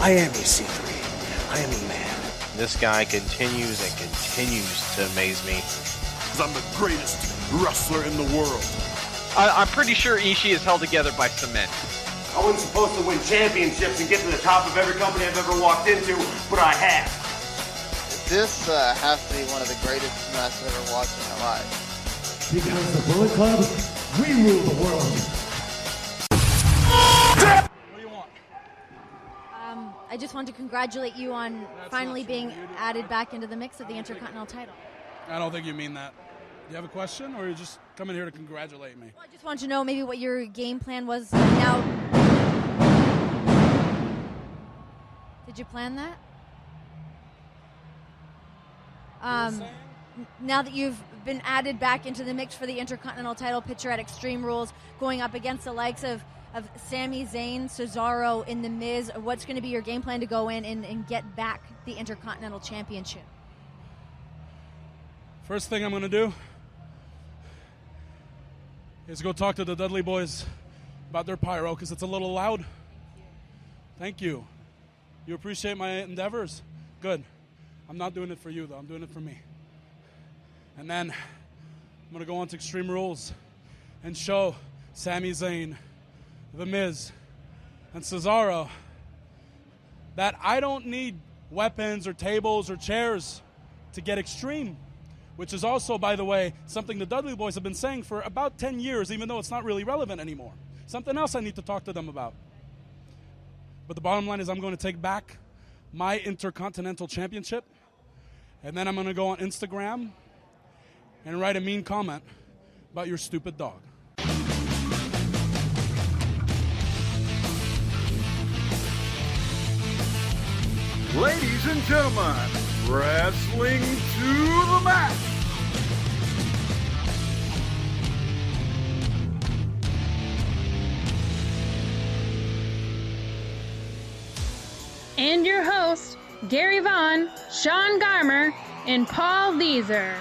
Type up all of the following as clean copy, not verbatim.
I am EC3. I am E-Man. This guy continues and continues to amaze me. I'm the greatest wrestler in the world. I'm pretty sure Ishii is held together by cement. I wasn't supposed to win championships and get to the top of every company I've ever walked into, but I have. This has to be one of the greatest matches I've ever watched in my life. Because the Bullet Club, we rule the world. What do you want? I just want to congratulate you on finally being added back into the mix of the Intercontinental title. I don't think you mean that. Do you have a question, or are you just coming here to congratulate me? Well, I just want to know maybe what your game plan was now. Did you plan that? Now that you've been added back into the mix for the Intercontinental title picture at Extreme Rules, going up against the likes of Sami Zayn, Cesaro, and The Miz, what's going to be your game plan to go in and get back the Intercontinental Championship? First thing I'm going to do is go talk to the Dudley Boys about their pyro, because it's a little loud. Thank you. You appreciate my endeavors? Good. I'm not doing it for you, though. I'm doing it for me. And then I'm going to go on to Extreme Rules and show Sami Zayn, The Miz, and Cesaro that I don't need weapons or tables or chairs to get extreme, which is also, by the way, something the Dudley Boys have been saying for about 10 years, even though it's not really relevant anymore. Something else I need to talk to them about. But the bottom line is I'm going to take back my Intercontinental Championship, and then I'm going to go on Instagram and write a mean comment about your stupid dog. Ladies and gentlemen, wrestling to the mat. And your hosts, Gary Vaughn, Sean Garmer, and Paul Deezer.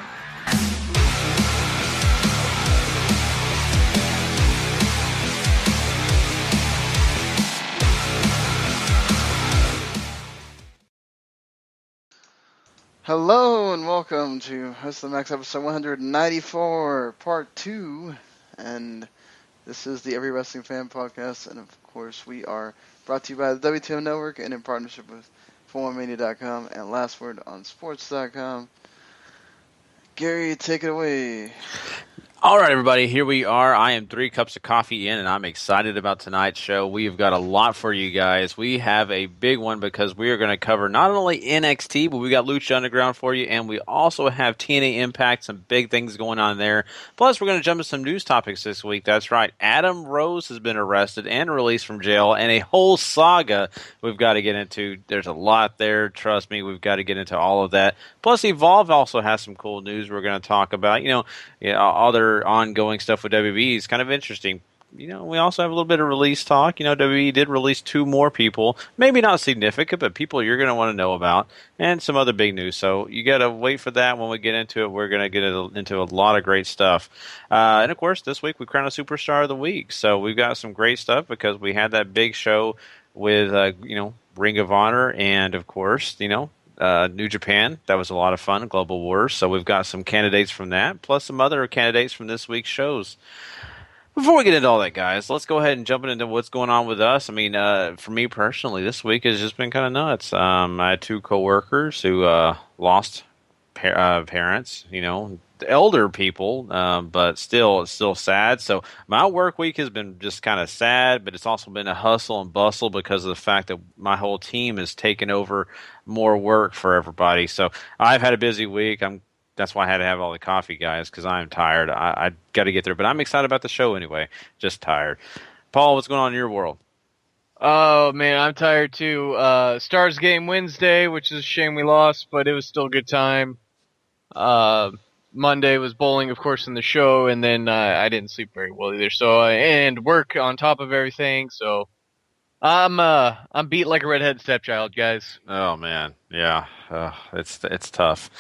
Hello and welcome to Wrestling Max episode 194, part 2, and this is the Every Wrestling Fan podcast, and of course we are brought to you by the WWE Network and in partnership with ForMania.com and LastWordOnSports.com. Gary, take it away. All right, everybody, here we are. I am 3 cups of coffee in, and I'm excited about tonight's show. We've got a lot for you guys. We have a big one because we are going to cover not only NXT, but we got Lucha Underground for you, and we also have TNA Impact, some big things going on there. Plus, we're going to jump into some news topics this week. That's right. Adam Rose has been arrested and released from jail, and a whole saga we've got to get into. There's a lot there. Trust me, we've got to get into all of that. Plus, Evolve also has some cool news we're going to talk about. Other ongoing stuff with WWE is kind of interesting. We also have a little bit of release talk. WWE did release 2 more people. Maybe not significant, but people you're going to want to know about. And some other big news. So you got to wait for that. When we get into it, we're going to get into a lot of great stuff. And, of course, this week we crown a Superstar of the Week. So we've got some great stuff because we had that big show with, Ring of Honor and, of course, New Japan. That was a lot of fun. Global Wars. So we've got some candidates from that, plus some other candidates from this week's shows. Before we get into all that, guys, let's go ahead and jump into what's going on with us. For me personally, this week has just been kind of nuts. I had 2 coworkers who lost parents, elder people, but still, it's still sad. So my work week has been just kind of sad, but it's also been a hustle and bustle because of the fact that my whole team has taken over more work for everybody. So I've had a busy week. That's why I had to have all the coffee, guys, because I'm tired. I got to get there, but I'm excited about the show anyway. Just tired. Paul, what's going on in your world? Oh, man, I'm tired too. Stars game Wednesday, which is a shame we lost, but it was still a good time. Monday was bowling, of course, in the show, and then I didn't sleep very well either. So and work on top of everything. So I'm beat like a redheaded stepchild, guys. Oh man, yeah, it's tough.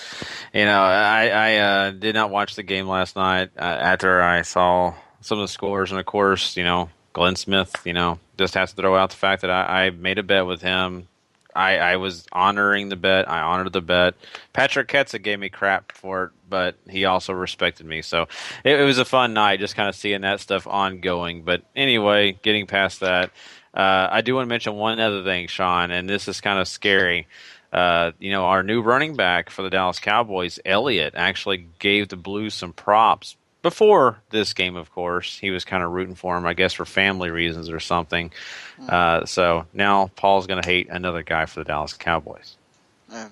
I did not watch the game last night after I saw some of the scores, and of course, Glenn Smith, just has to throw out the fact that I made a bet with him. I was honoring the bet. I honored the bet. Patrick Ketsa gave me crap for it, but he also respected me. So it was a fun night, just kind of seeing that stuff ongoing. But anyway, getting past that, I do want to mention one other thing, Sean, and this is kind of scary. Our new running back for the Dallas Cowboys, Elliott, actually gave the Blues some props. Before this game, of course, he was kind of rooting for him, I guess, for family reasons or something. So now Paul's going to hate another guy for the Dallas Cowboys. Yeah.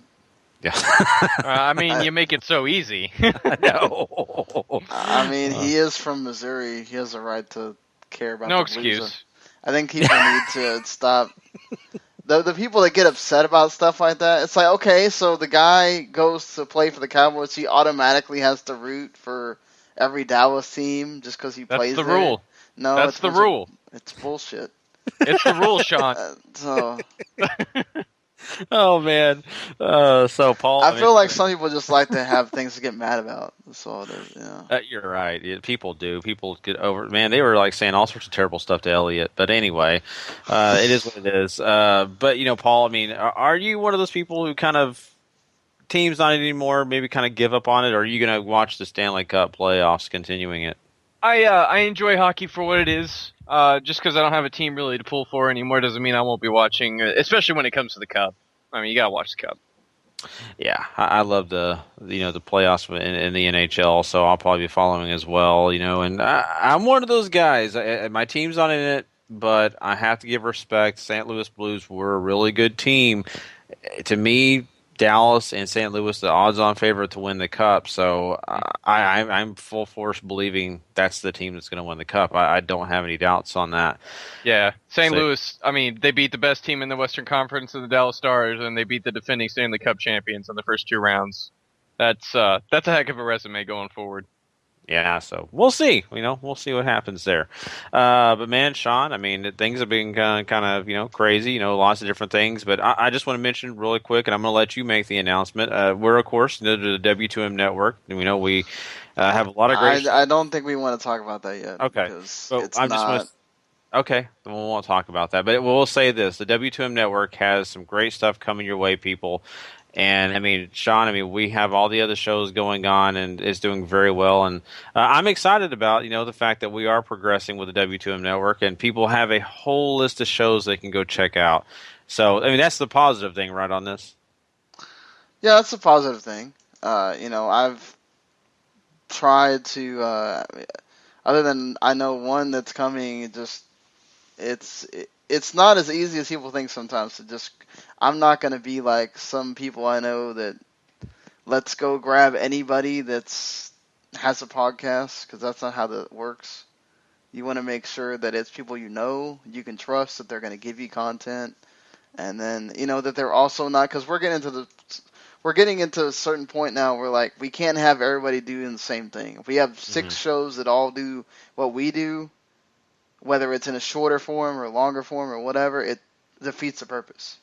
I mean, you make it so easy. No. I mean, he is from Missouri. He has a right to care about no the Blues. excuse. I think people need to stop. The people that get upset about stuff like that, it's like, okay, so the guy goes to play for the Cowboys, he automatically has to root for every Dallas team just because he plays there. That's the rule. No, that's the rule. It's bullshit. It's the rule, Sean. Oh man. So Paul, I feel like some people just like to have things to get mad about. That's all it is. You're right. People do. People get over. Man, they were like saying all sorts of terrible stuff to Elliott. But anyway, it is what it is. But Paul, I mean, are you one of those people who kind of team's not anymore? Maybe kind of give up on it, or are you going to watch the Stanley Cup playoffs, continuing it? I enjoy hockey for what it is. Just because I don't have a team really to pull for anymore doesn't mean I won't be watching, especially when it comes to the Cup. I mean, you gotta watch the Cup. Yeah, I love the playoffs in the NHL, so I'll probably be following as well. And I'm one of those guys. My team's not in it, but I have to give respect. St. Louis Blues were a really good team. To me, Dallas and St. Louis, the odds-on favorite to win the Cup. So I'm full force believing that's the team that's going to win the Cup. I don't have any doubts on that. Yeah, St. Louis, I mean, they beat the best team in the Western Conference, the Dallas Stars, and they beat the defending Stanley Cup champions in the first 2 rounds. That's a heck of a resume going forward. Yeah, so we'll see. We'll see what happens there. But man, Sean, I mean, things have been kind of crazy. Lots of different things. But I just want to mention really quick, and I'm going to let you make the announcement. We're of course the W2M Network, and we know we have a lot of great. I don't think we want to talk about that yet. Okay, so okay, then we won't talk about that. But we'll say this: the W2M Network has some great stuff coming your way, people. And I mean, Sean, we have all the other shows going on, and it's doing very well. And I'm excited about the fact that we are progressing with the W2M Network, and people have a whole list of shows they can go check out. So I mean, that's the positive thing, right, on this. Yeah, that's a positive thing. I've tried to, other than I know one that's coming, it's not as easy as people think sometimes to just. I'm not going to be like some people I know that let's go grab anybody has a podcast, because that's not how that works. You want to make sure that it's people you can trust, that they're going to give you content, and then that they're also not, because we're getting into a certain point now where like we can't have everybody doing the same thing. If we have 6 shows that all do what we do, whether it's in a shorter form or longer form or whatever, it defeats the purpose,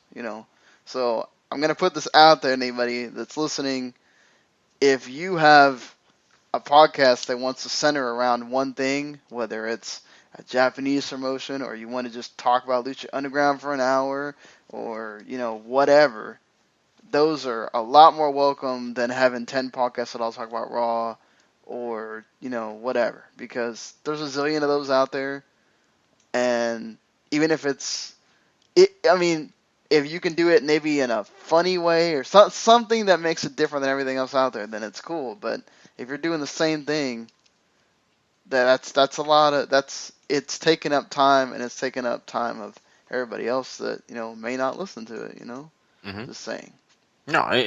So I'm going to put this out there, anybody that's listening. If you have a podcast that wants to center around one thing, whether it's a Japanese promotion or you want to just talk about Lucha Underground for an hour or, whatever, those are a lot more welcome than having 10 podcasts that all talk about Raw or, whatever, because there's a zillion of those out there. And even if if you can do it maybe in a funny way or something that makes it different than everything else out there, then it's cool. But if you're doing the same thing, that's a lot of it's taking up time, and it's taking up time of everybody else that may not listen to it. Just saying. No, I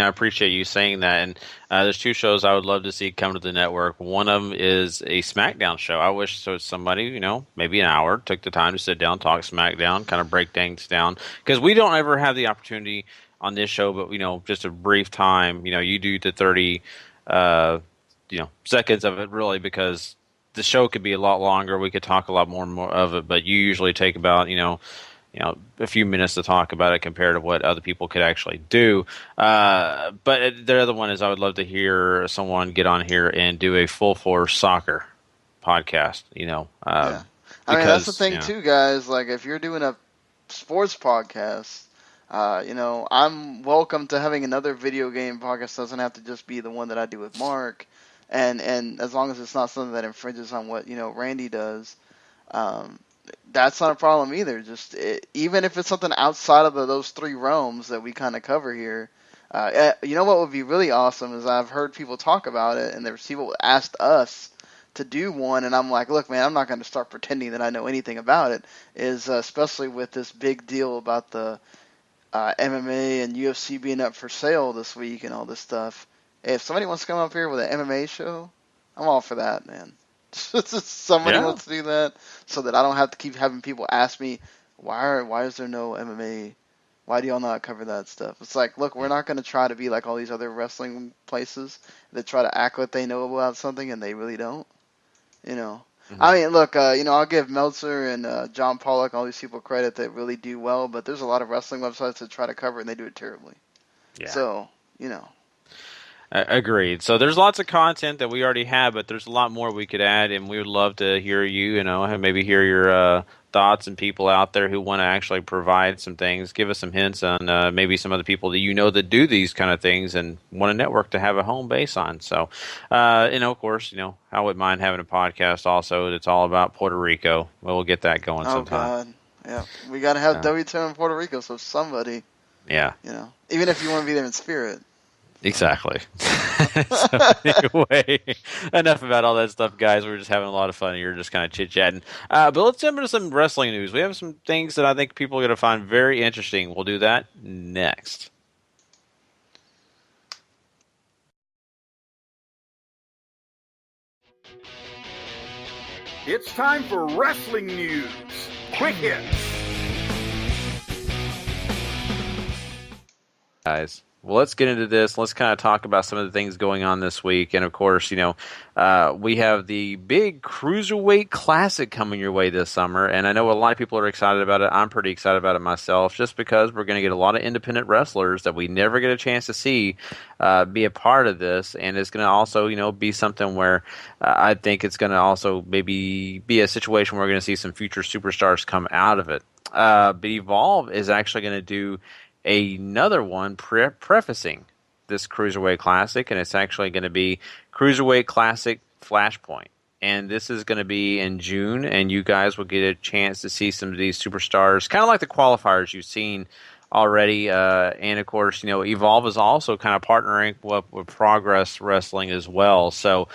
appreciate you saying that. And there's 2 shows I would love to see come to the network. One of them is a SmackDown show. I wish somebody, maybe an hour, took the time to sit down, talk SmackDown, kind of break things down. Because we don't ever have the opportunity on this show, but, just a brief time. You do the 30, seconds of it, really, because the show could be a lot longer. We could talk a lot more and more of it, but you usually take about, a few minutes to talk about it compared to what other people could actually do. But the other one is I would love to hear someone get on here and do a full force soccer podcast, Yeah. I mean, that's the thing too, guys. Like if you're doing a sports podcast, I'm welcome to having another video game podcast. Doesn't have to just be the one that I do with Mark, and as long as it's not something that infringes on what Randy does, that's not a problem either. Even if it's something outside of those three realms that we kind of cover here. What would be really awesome is I've heard people talk about it, and there's people asked us to do one, and I'm like, look, man, I'm not going to start pretending that I know anything about it. Especially with this big deal about the MMA and UFC being up for sale this week and all this stuff. If somebody wants to come up here with an MMA show, I'm all for that, man. Somebody wants to do that so that I don't have to keep having people ask me, why is there no MMA? Why do y'all not cover that stuff? It's like, look, we're not going to try to be like all these other wrestling places that try to act like they know about something and they really don't. Mm-hmm. I mean, look, I'll give Meltzer and John Pollock, all these people credit that really do well, but there's a lot of wrestling websites that try to cover it and they do it terribly. Yeah. So, Agreed. So there's lots of content that we already have, but there's a lot more we could add, and we would love to hear you, maybe hear your thoughts, and people out there who want to actually provide some things. Give us some hints on maybe some other people that that do these kind of things and want a network to have a home base on. So, of course, I wouldn't mind having a podcast also that's all about Puerto Rico. We'll get that going sometime. Oh, God. Yeah. We got to have W2 in Puerto Rico, so somebody. Yeah. Even if you want to be there in spirit. Exactly. So anyway, enough about all that stuff, guys. We're just having a lot of fun. You're just kind of chit-chatting. But let's jump into some wrestling news. We have some things that I think people are going to find very interesting. We'll do that next. It's time for wrestling news. Quick hits. Guys. Well, let's get into this. Let's kind of talk about some of the things going on this week. And, of course, we have the big Cruiserweight Classic coming your way this summer. And I know a lot of people are excited about it. I'm pretty excited about it myself, just because we're going to get a lot of independent wrestlers that we never get a chance to see be a part of this. And it's going to also, be something where I think it's going to also maybe be a situation where we're going to see some future superstars come out of it. But Evolve is actually going to do another one prefacing this Cruiserweight Classic, and it's actually going to be Cruiserweight Classic Flashpoint. And this is going to be in June, and you guys will get a chance to see some of these superstars, kind of like the qualifiers you've seen already. And, of course, Evolve is also kind of partnering with Progress Wrestling as well. So,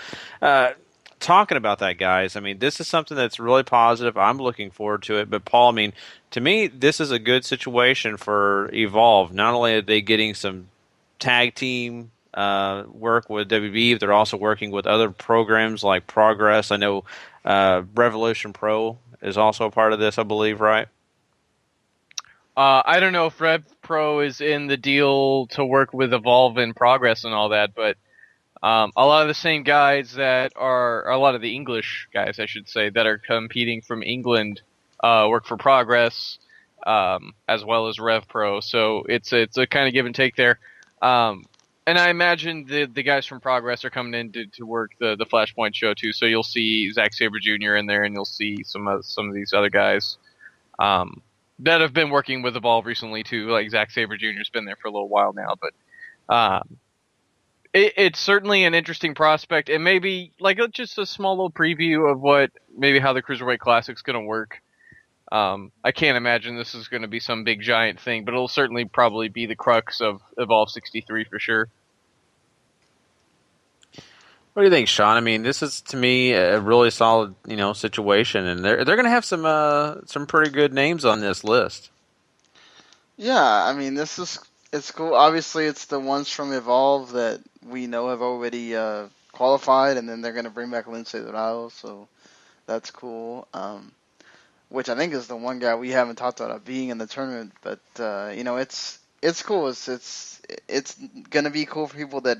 talking about that, guys, this is something that's really positive. I'm looking forward to it. But, Paul, to me, this is a good situation for Evolve. Not only are they getting some tag team work with WB, they're also working with other programs like Progress. I know Revolution Pro is also a part of this, I believe, right? I don't know if Rev Pro is in the deal to work with Evolve and Progress and all that, but a lot of the same guys a lot of the English guys, I should say, that are competing from England work for Progress, as well as Rev Pro. So it's a kind of give and take there. And I imagine the guys from Progress are coming in to work the Flashpoint show too. So you'll see Zack Sabre Jr. in there, and you'll see some of these other guys that have been working with Evolve recently too. Like Zack Sabre Jr.'s been there for a little while now, but it's certainly an interesting prospect, and maybe like just a small little preview of how the Cruiserweight Classic's going to work. I can't imagine this is going to be some big giant thing, but it'll certainly probably be the crux of Evolve 63 for sure. What do you think, Sean? This is, to me, a really solid, situation, and they're going to have some pretty good names on this list. Yeah, it's cool. Obviously, it's the ones from Evolve that we know have already qualified, and then they're going to bring back Lindsay Dorado, so that's cool. Which I think is the one guy we haven't talked about being in the tournament, but it's cool. It's going to be cool for people that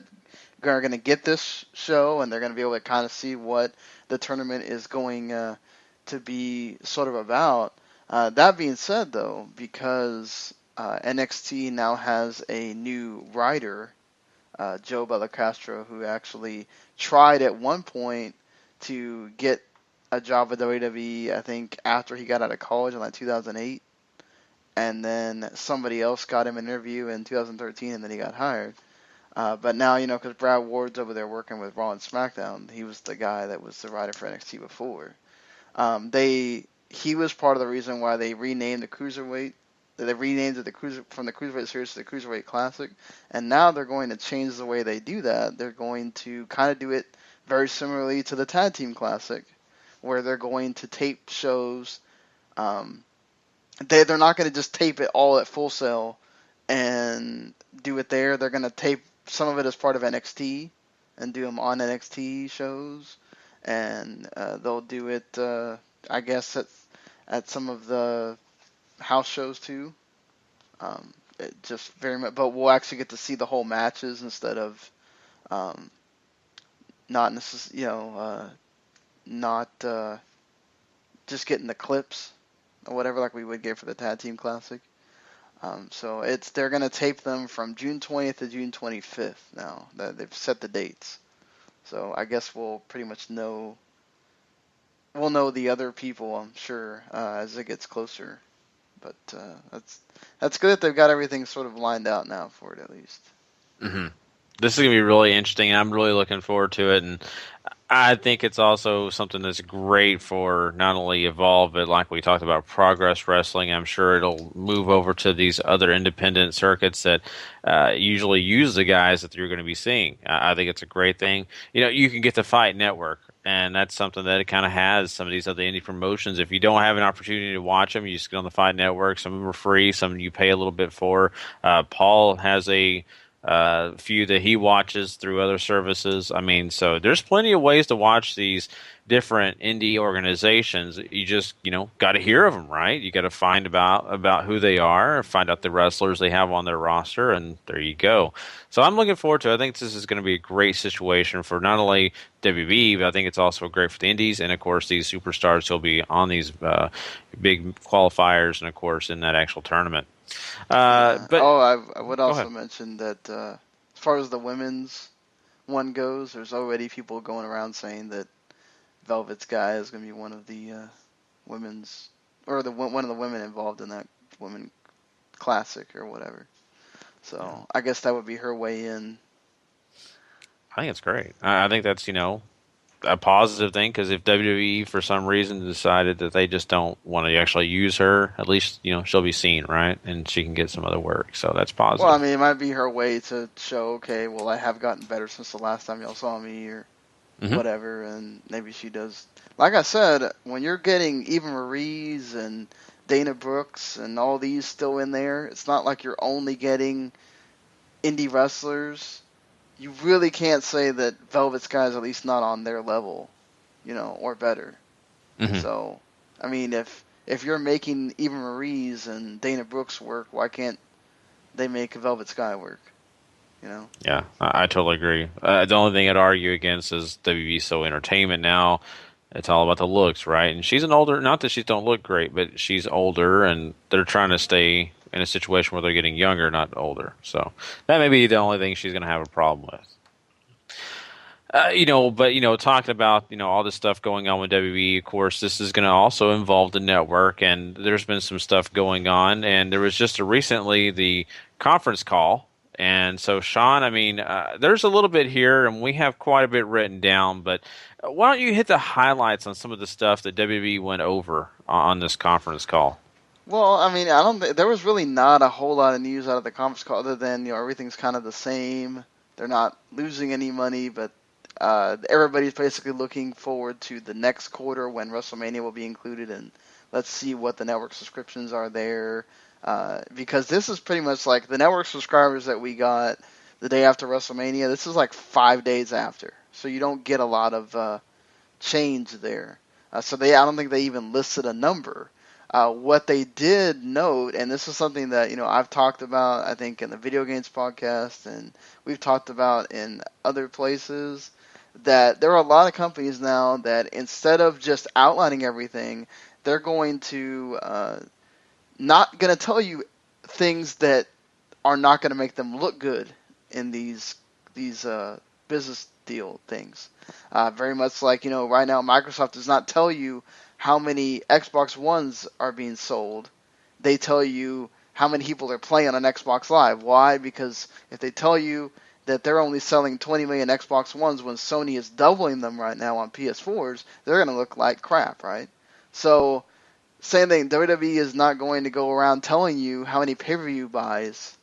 are going to get this show, and they're going to be able to kind of see what the tournament is going to be sort of about. That being said, though, because NXT now has a new writer, Joe Bellicastro, who actually tried at one point to get a job with WWE, I think, after he got out of college in 2008. and then somebody else got him an interview in 2013, and then he got hired. But now, because Brad Ward's over there working with Raw and SmackDown, he was the guy that was the writer for NXT before. He was part of the reason why they renamed the Cruiserweight. They renamed it from the Cruiserweight Series to the Cruiserweight Classic, and now they're going to change the way they do that. They're going to kind of do it very similarly to the Tag Team Classic, where they're going to tape shows. They're not going to just tape it all at Full Sail and do it there. They're going to tape some of it as part of NXT and do them on NXT shows, and they'll do it, I guess, at some of the house shows too. It just very much, but we'll actually get to see the whole matches instead of not necessarily, not just getting the clips or whatever like we would get for the Tag Team Classic. So they're going to tape them from June 20th to June 25th now. They've set the dates. So I guess we'll pretty much know the other people, I'm sure, as it gets closer. But that's good that they've got everything sort of lined out now for it, at least. Mm-hmm. This is going to be really interesting, and I'm really looking forward to it. And I think it's also something that's great for not only Evolve, but like we talked about, Progress Wrestling. I'm sure it'll move over to these other independent circuits that usually use the guys that you're going to be seeing. I think it's a great thing. You can get the Fight Network, and that's something that it kind of has some of these other indie promotions. If you don't have an opportunity to watch them, you just get on the Fight Network. Some of them are free, some you pay a little bit for. Paul has a few that he watches through other services. I mean, so there's plenty of ways to watch these different indie organizations. You just, got to hear of them, right? You got to find about who they are, find out the wrestlers they have on their roster, and there you go. So I'm looking forward to it. I think this is going to be a great situation for not only WWE, but I think it's also great for the indies, and of course these superstars will be on these big qualifiers, and of course in that actual tournament. But I would also mention that as far as the women's one goes, there's already people going around saying that Velvet's guy is going to be one of the women's, or one of the women involved in that women classic or whatever. So I guess that would be her way in. I think it's great. I think that's a positive thing, because if WWE for some reason decided that they just don't want to actually use her, at least she'll be seen, right, and she can get some other work. So that's positive. Well, I mean, it might be her way to show, okay, well, I have gotten better since the last time y'all saw me, or whatever, and maybe she does. Like I said, when you're getting Eva Marie's and Dana Brooks and all these still in there, it's not like you're only getting indie wrestlers. You really can't say that Velvet Sky's at least not on their level, or better. Mm-hmm. So, I mean, if you're making Eva Marie's and Dana Brooks work, why can't they make Velvet Sky work? Yeah, I totally agree. The only thing I'd argue against is WWE's so entertainment now. It's all about the looks, right? And she's an older, not that she don't look great, but she's older, and they're trying to stay in a situation where they're getting younger, not older. So that may be the only thing she's going to have a problem with. Talking about, all this stuff going on with WWE, of course, this is going to also involve the network, and there's been some stuff going on, and there was just recently the conference call. And so, Sean, I mean, there's a little bit here, and we have quite a bit written down, but why don't you hit the highlights on some of the stuff that WWE went over on this conference call? Well, I mean, there was really not a whole lot of news out of the conference call other than, everything's kind of the same. They're not losing any money, but everybody's basically looking forward to the next quarter when WrestleMania will be included, and let's see what the network subscriptions are there. Because this is pretty much like the network subscribers that we got the day after WrestleMania. This is like 5 days after, so you don't get a lot of change there. I don't think they even listed a number. What they did note, and this is something that I've talked about, I think in the Video Games podcast, and we've talked about in other places, that there are a lot of companies now that instead of just outlining everything, they're going to not going to tell you things that are not going to make them look good in these business deal things. Very much like, right now Microsoft does not tell you how many Xbox Ones are being sold, they tell you how many people are playing on Xbox Live. Why? Because if they tell you that they're only selling 20 million Xbox Ones when Sony is doubling them right now on PS4s, they're going to look like crap, right? So, same thing, WWE is not going to go around telling you how many pay-per-view buys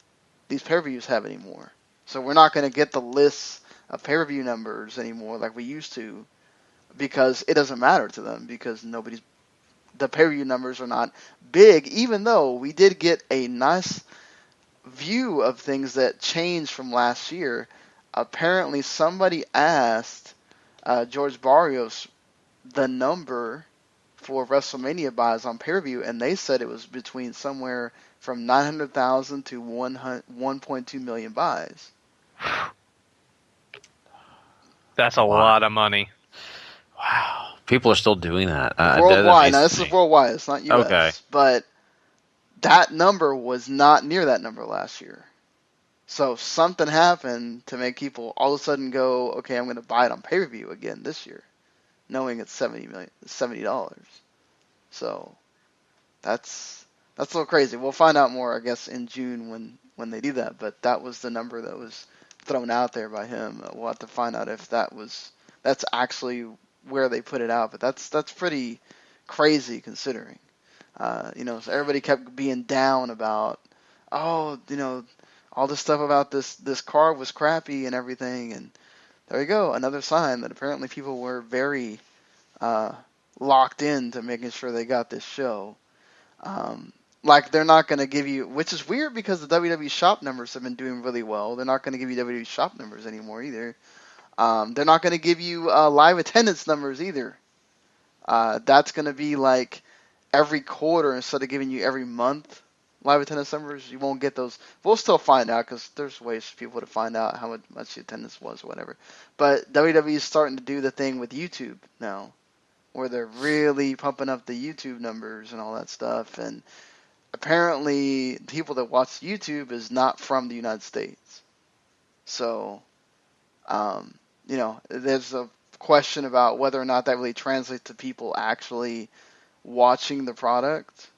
these pay-per-views have anymore. So we're not going to get the lists of pay-per-view numbers anymore like we used to, because it doesn't matter to them, because the pay-per-view numbers are not big, even though we did get a nice view of things that changed from last year. Apparently somebody asked George Barrios the number for WrestleMania buys on pay-per-view, and they said it was between somewhere from 900,000 to 1.2 million buys. That's a lot of money. Wow. People are still doing that. Worldwide. Now, this is worldwide. It's not U.S. Okay. But that number was not near that number last year. So something happened to make people all of a sudden go, okay, I'm going to buy it on pay-per-view again this year, knowing it's $70. So that's a little crazy. We'll find out more, I guess, in June when they do that. But that was the number that was thrown out there by him. We'll have to find out if that's actually where they put it out. But that's pretty crazy considering. So everybody kept being down about, all this stuff about this card was crappy and everything. And there you go, another sign that apparently people were very locked in to making sure they got this show. Like they're not going to give you, which is weird because the WWE shop numbers have been doing really well. They're not going to give you WWE shop numbers anymore either. They're not going to give you live attendance numbers either. That's going to be like every quarter instead of giving you every month live attendance numbers. You won't get those. We'll still find out because there's ways for people to find out how much the attendance was or whatever. But WWE is starting to do the thing with YouTube now, where they're really pumping up the YouTube numbers and all that stuff. And apparently, people that watch YouTube is not from the United States. So, there's a question about whether or not that really translates to people actually watching the product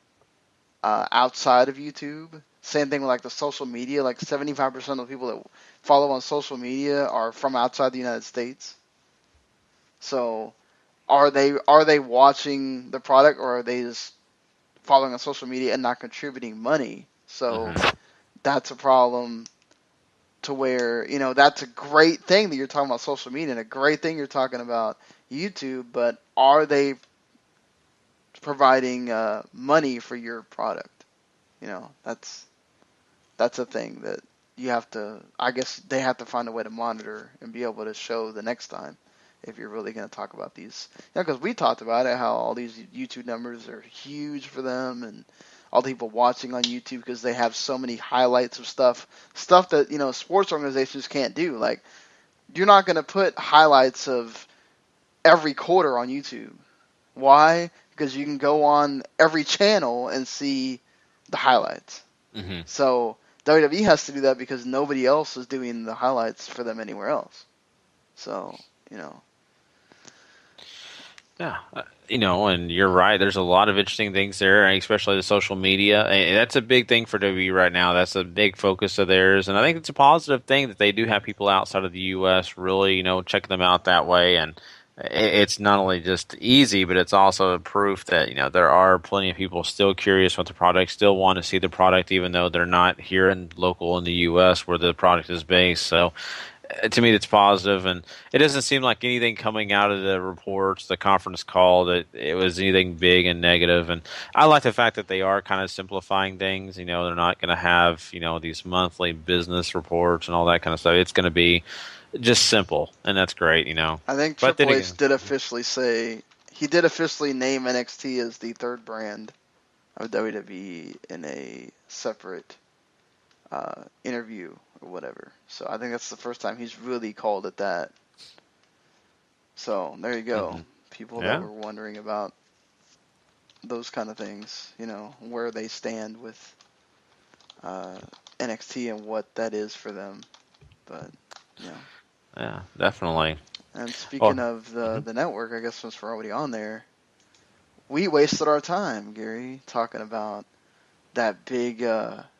outside of YouTube. Same thing with like the social media. Like 75% of the people that follow on social media are from outside the United States. So, are they watching the product, or are they just following on social media and not contributing money? So that's a problem, to where, that's a great thing that you're talking about social media and a great thing you're talking about YouTube, but are they providing money for your product? That's a thing that you have to, I guess they have to find a way to monitor and be able to show the next time if you're really going to talk about these. Because we talked about it, how all these YouTube numbers are huge for them, and all the people watching on YouTube because they have so many highlights of stuff that, sports organizations can't do. Like, you're not going to put highlights of every quarter on YouTube. Why? Because you can go on every channel and see the highlights. Mm-hmm. So WWE has to do that because nobody else is doing the highlights for them anywhere else. So, Yeah, and you're right. There's a lot of interesting things there, especially the social media. And that's a big thing for WWE right now. That's a big focus of theirs. And I think it's a positive thing that they do have people outside of the U.S. really, checking them out that way. And it's not only just easy, but it's also a proof that, there are plenty of people still curious about the product, still want to see the product, even though they're not here in the U.S. where the product is based. So, to me, it's positive, and it doesn't seem like anything coming out of the reports, the conference call, that it was anything big and negative. And I like the fact that they are kind of simplifying things. They're not going to have, these monthly business reports and all that kind of stuff. It's going to be just simple, and that's great, I think Triple H did officially name NXT as the third brand of WWE in a separate interview or whatever. So I think that's the first time he's really called it that. So there you go. Mm-hmm. People that were wondering about those kind of things, where they stand with NXT and what that is for them. But, Yeah, definitely. And speaking of the network, I guess since we're already on there, we wasted our time, Gary, talking about that big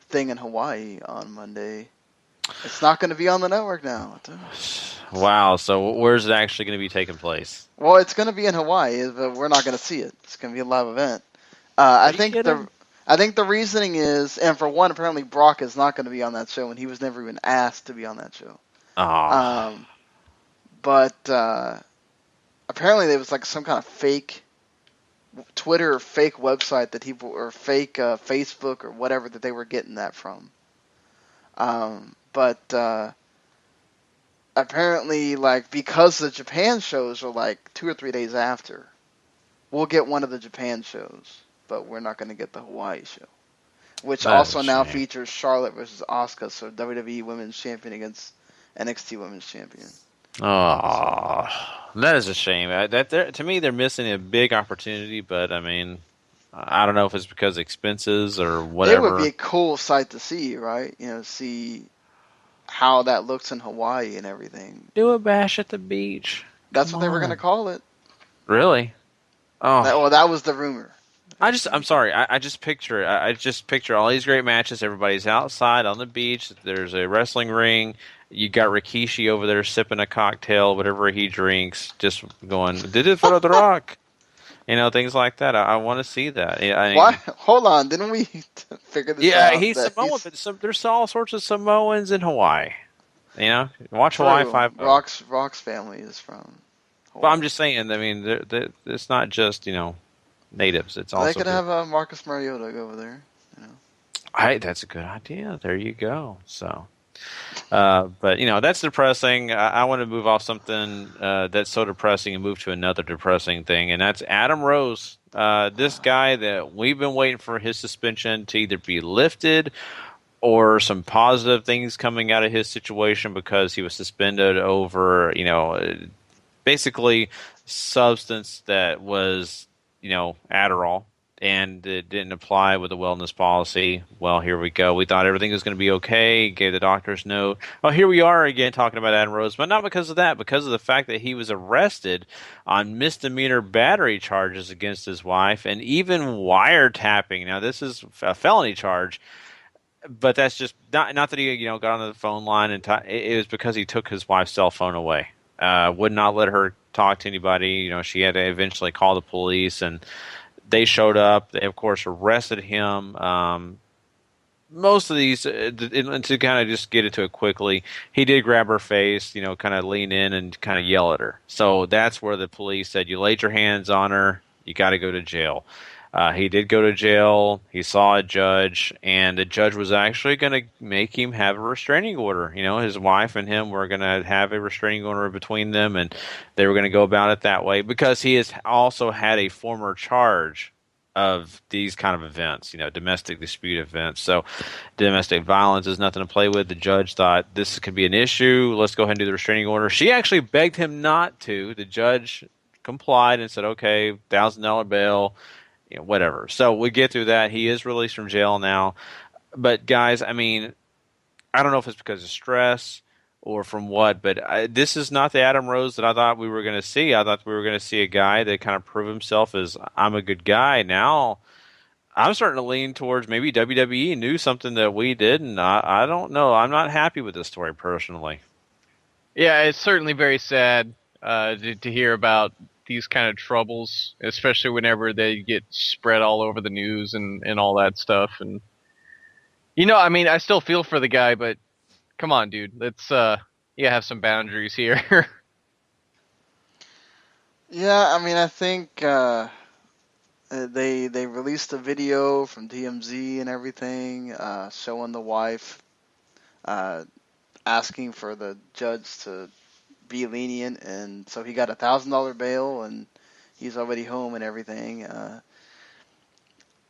thing in Hawaii on Monday. It's not going to be on the network now. Wow. So where's it actually going to be taking place? Well, it's going to be in Hawaii, but we're not going to see it. It's going to be a live event. I think the reasoning is, and for one, apparently Brock is not going to be on that show, and he was never even asked to be on that show. But apparently there was like some kind of fake Twitter or fake website that people, or fake Facebook or whatever, that they were getting that from. But apparently, like, because the Japan shows are like 2 or 3 days after, we'll get one of the Japan shows, but we're not going to get the Hawaii show, which also now features Charlotte versus Asuka, so WWE Women's Champion against NXT Women's Champion. Oh, that is a shame. To me, they're missing a big opportunity, but I mean, I don't know if it's because of expenses or whatever. It would be a cool sight to see, right? See how that looks in Hawaii and everything. Do a bash at the beach. That's what they were going to call it. Really? Oh, that was the rumor. I'm sorry. I just picture it. I just picture all these great matches. Everybody's outside on the beach. There's a wrestling ring. You got Rikishi over there sipping a cocktail, whatever he drinks, just going, did it for the Rock? Things like that. I want to see that. What? Hold on. Didn't we figure this out? Yeah, he's Samoan, but there's all sorts of Samoans in Hawaii. Watch Hawaii 5. Rock's family is from Hawaii. But I'm just saying, I mean, it's not just, natives. It's also... They could have Marcus Mariota go over there. That's a good idea. There you go. So... but that's depressing. I want to move off something that's so depressing and move to another depressing thing, and that's Adam Rose. This guy that we've been waiting for his suspension to either be lifted or some positive things coming out of his situation, because he was suspended over, basically substance that was, Adderall. And it didn't apply with the wellness policy. Well, here we go. We thought everything was going to be okay. Gave the doctor's note. Well, here we are again talking about Adam Rose, but not because of that. Because of the fact that he was arrested on misdemeanor battery charges against his wife, and even wiretapping. Now, this is a felony charge, but that's just not that he got on the phone line and it was because he took his wife's cell phone away. Would not let her talk to anybody. She had to eventually call the police, and they showed up. They, of course, arrested him. Most of these, to kind of just get into it quickly, he did grab her face, kind of lean in and kind of yell at her. So that's where the police said, you laid your hands on her, you got to go to jail. He did go to jail. He saw a judge, and the judge was actually going to make him have a restraining order. His wife and him were going to have a restraining order between them, and they were going to go about it that way, because he has also had a former charge of these kind of events, domestic dispute events. So domestic violence is nothing to play with. The judge thought this could be an issue. Let's go ahead and do the restraining order. She actually begged him not to. The judge complied and said, okay, $1,000 bail, whatever. So we get through that. He is released from jail now. But guys, I mean, I don't know if it's because of stress or from what, but this is not the Adam Rose that I thought we were going to see. I thought we were going to see a guy that kind of proved himself as, I'm a good guy. Now I'm starting to lean towards maybe WWE knew something that we didn't. I don't know. I'm not happy with this story personally. Yeah, it's certainly very sad to hear about these kind of troubles, especially whenever they get spread all over the news and all that stuff. And I mean, I still feel for the guy, but come on, dude. Let's have some boundaries here. Yeah, I mean, I think they released a video from TMZ and everything, showing the wife asking for the judge to be lenient, and so he got $1,000 bail, and he's already home and everything.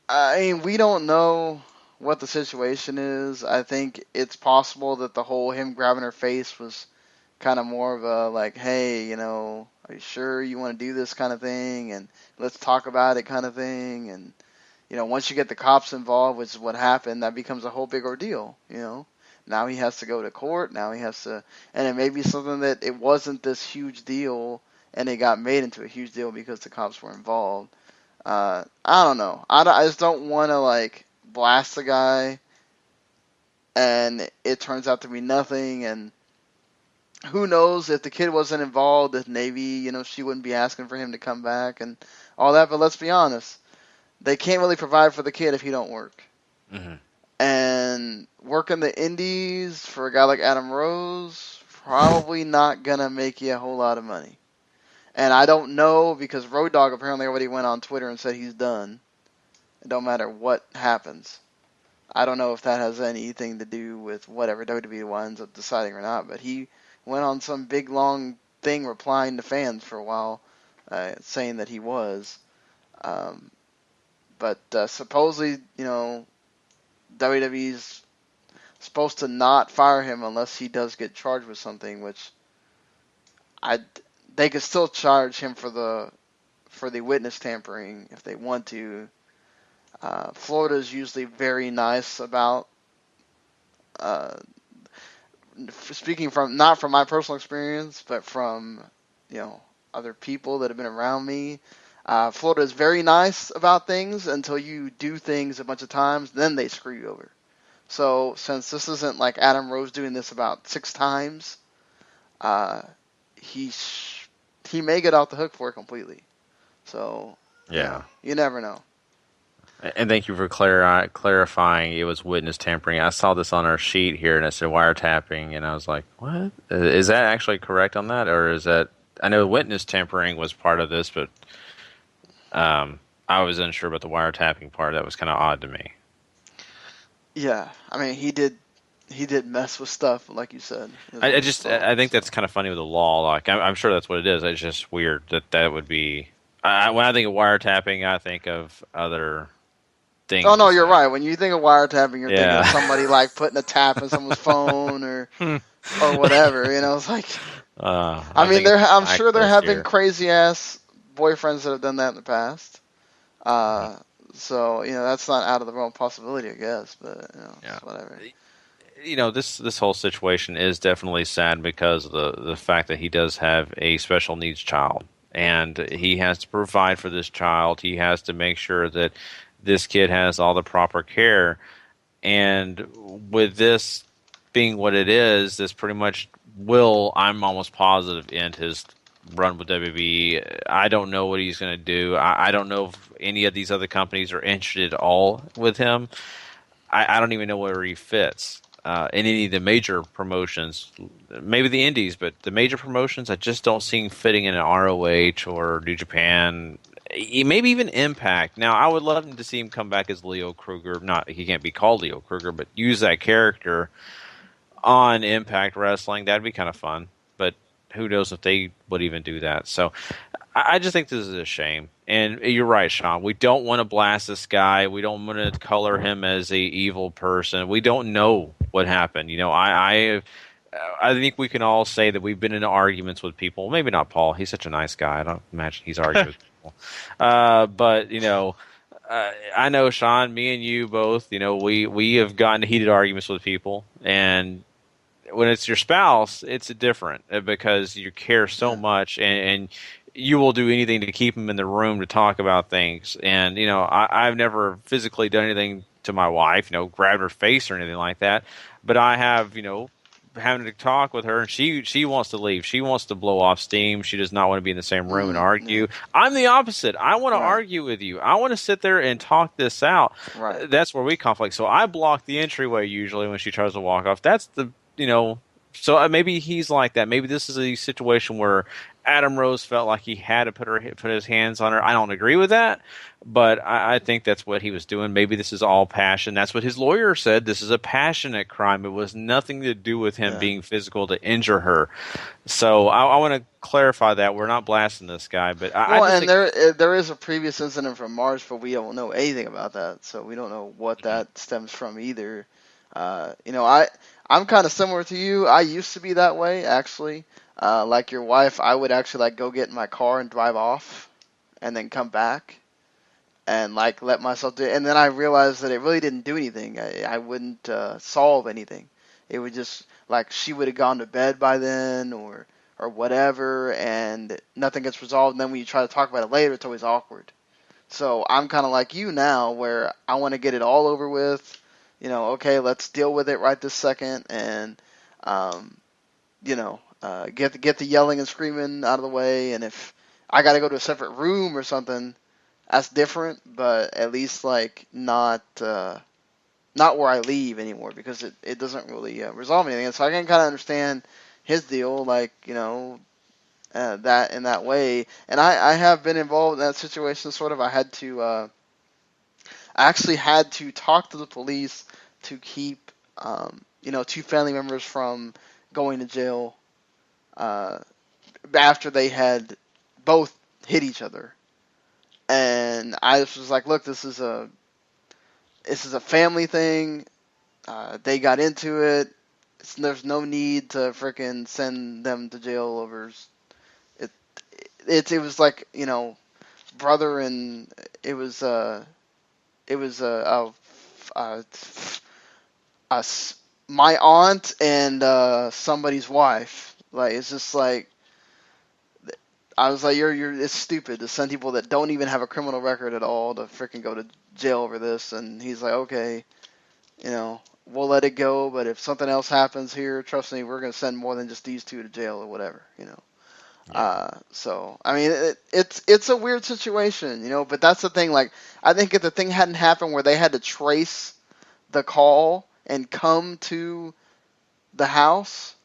I mean, we don't know what the situation is. I think it's possible that the whole him grabbing her face was kind of more of a like, hey, are you sure you want to do this kind of thing, and let's talk about it kind of thing. And once you get the cops involved, which is what happened, that becomes a whole big ordeal. Now he has to go to court. Now he has to, and it may be something that it wasn't this huge deal, and it got made into a huge deal because the cops were involved. I don't know. I just don't want to blast the guy, and it turns out to be nothing. And who knows if the kid wasn't involved, if Navy, she wouldn't be asking for him to come back and all that. But let's be honest, they can't really provide for the kid if he don't work. Mm-hmm. And working the indies for a guy like Adam Rose, probably not gonna make you a whole lot of money. And I don't know, because Road Dogg apparently already went on Twitter and said he's done. It don't matter what happens. I don't know if that has anything to do with whatever WWE winds up deciding or not, but he went on some big long thing replying to fans for a while, saying that he was. But supposedly, WWE's supposed to not fire him unless he does get charged with something, which they could still charge him for the witness tampering if they want to. Florida is usually very nice about speaking from, not from my personal experience, but from other people that have been around me. Florida is very nice about things until you do things a bunch of times, then they screw you over. So since this isn't like Adam Rose doing this about 6 times, he may get off the hook for it completely. So yeah, you never know. And thank you for clarifying it was witness tampering. I saw this on our sheet here, and it said wiretapping, and I was like, what? Is that actually correct on that? Or is that... I know witness tampering was part of this, but I was unsure about the wiretapping part. That was kind of odd to me. Yeah, I mean, he did mess with stuff, like you said. I think that's kind of funny with the law. Like, I'm sure that's what it is. It's just weird that would be... when I think of wiretapping, I think of other... things. Oh no, you're right. When you think of wiretapping, you're thinking of somebody like putting a tap in someone's phone or whatever. It's like, I'm sure there have been crazy ass boyfriends that have done that in the past. So that's not out of the realm of possibility, I guess. But whatever. This whole situation is definitely sad because of the fact that he does have a special needs child, and he has to provide for this child. He has to make sure that this kid has all the proper care, and with this being what it is, this pretty much will, I'm almost positive, end his run with WWE. I don't know what he's going to do. I don't know if any of these other companies are interested at all with him. I don't even know where he fits in any of the major promotions. Maybe the indies, but the major promotions, I just don't see him fitting in an ROH or New Japan. Maybe even Impact. Now, I would love to see him come back as Leo Kruger. Not, he can't be called Leo Kruger, but use that character on Impact Wrestling. That'd be kind of fun. But who knows if they would even do that. So I just think this is a shame. And you're right, Sean. We don't want to blast this guy. We don't want to color him as a evil person. We don't know what happened. I think we can all say that we've been in arguments with people. Maybe not Paul. He's such a nice guy. I don't imagine he's argued with people. But I know, Sean, me and you both, we have gotten heated arguments with people, and when it's your spouse, it's different because you care so much, and you will do anything to keep them in the room to talk about things. And I've never physically done anything to my wife, grabbed her face or anything like that, but I have, having to talk with her, and she wants to leave. She wants to blow off steam. She does not want to be in the same room and argue. I'm the opposite. I want to argue with you. I want to sit there and talk this out. Right. That's where we conflict. So I block the entryway usually when she tries to walk off. That's so maybe he's like that. Maybe this is a situation where Adam Rose felt like he had to put his hands on her. I don't agree with that, but I think that's what he was doing. Maybe this is all passion. That's what his lawyer said. This is a passionate crime. It was nothing to do with him being physical to injure her. So I want to clarify that. We're not blasting this guy, but there is a previous incident from March, but we don't know anything about that, so we don't know what that stems from either. I'm kind of similar to you. I used to be that way, actually. Like your wife, I would actually go get in my car and drive off and then come back and let myself do it. And then I realized that it really didn't do anything. I wouldn't solve anything. It would just she would have gone to bed by then or whatever, and nothing gets resolved. And then when you try to talk about it later, it's always awkward. So I'm kind of like you now, where I want to get it all over with. Okay, let's deal with it right this second, and get the yelling and screaming out of the way. And if I got to go to a separate room or something, that's different. But at least like not where I leave anymore, because it doesn't really resolve anything. And so I can kind of understand his deal, like that in that way. And I have been involved in that situation. Sort of, I actually had to talk to the police to keep two family members from going to jail after they had both hit each other. And I just was like, look, this is a family thing. They got into it. There's no need to frickin' send them to jail over it. It was like, brother, and it was my aunt and somebody's wife. Like, it's just like, I was like, it's stupid to send people that don't even have a criminal record at all to frickin' go to jail over this. And he's like, okay, we'll let it go, but if something else happens here, trust me, we're going to send more than just these two to jail or whatever, Yeah. So, I mean, it's a weird situation, but that's the thing. Like, I think if the thing hadn't happened where they had to trace the call and come to the house,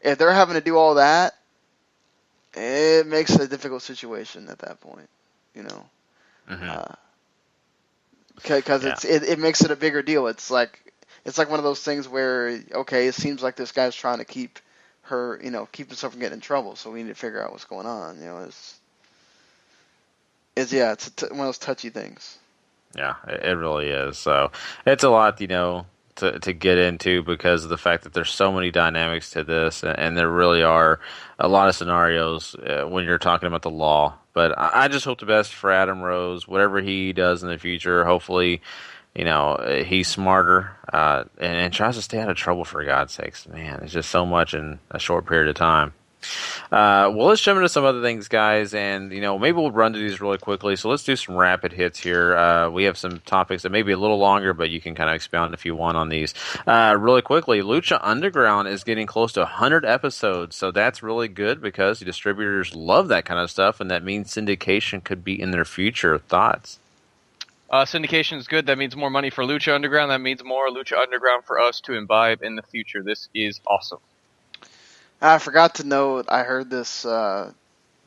if they're having to do all that, it makes it a difficult situation at that point, Mm-hmm. Because it makes it a bigger deal. It's like one of those things where, okay, it seems like this guy's trying to keep her, keep himself from getting in trouble, so we need to figure out what's going on. It's one of those touchy things. Yeah, it really is. So it's a lot, to get into, because of the fact that there's so many dynamics to this, and there really are a lot of scenarios when you're talking about the law. But I just hope the best for Adam Rose, whatever he does in the future. Hopefully, he's smarter and tries to stay out of trouble, for God's sakes. Man, it's just so much in a short period of time. Well, let's jump into some other things, guys, and maybe we'll run through these really quickly. So let's do some rapid hits here. We have some topics that may be a little longer, but you can kind of expound if you want on these. Really quickly, Lucha Underground is getting close to 100 episodes, so that's really good because the distributors love that kind of stuff, and that means syndication could be in their future. Thoughts? Syndication is good. That means more money for Lucha Underground. That means more Lucha Underground for us to imbibe in the future. This is awesome. I forgot to note, I heard this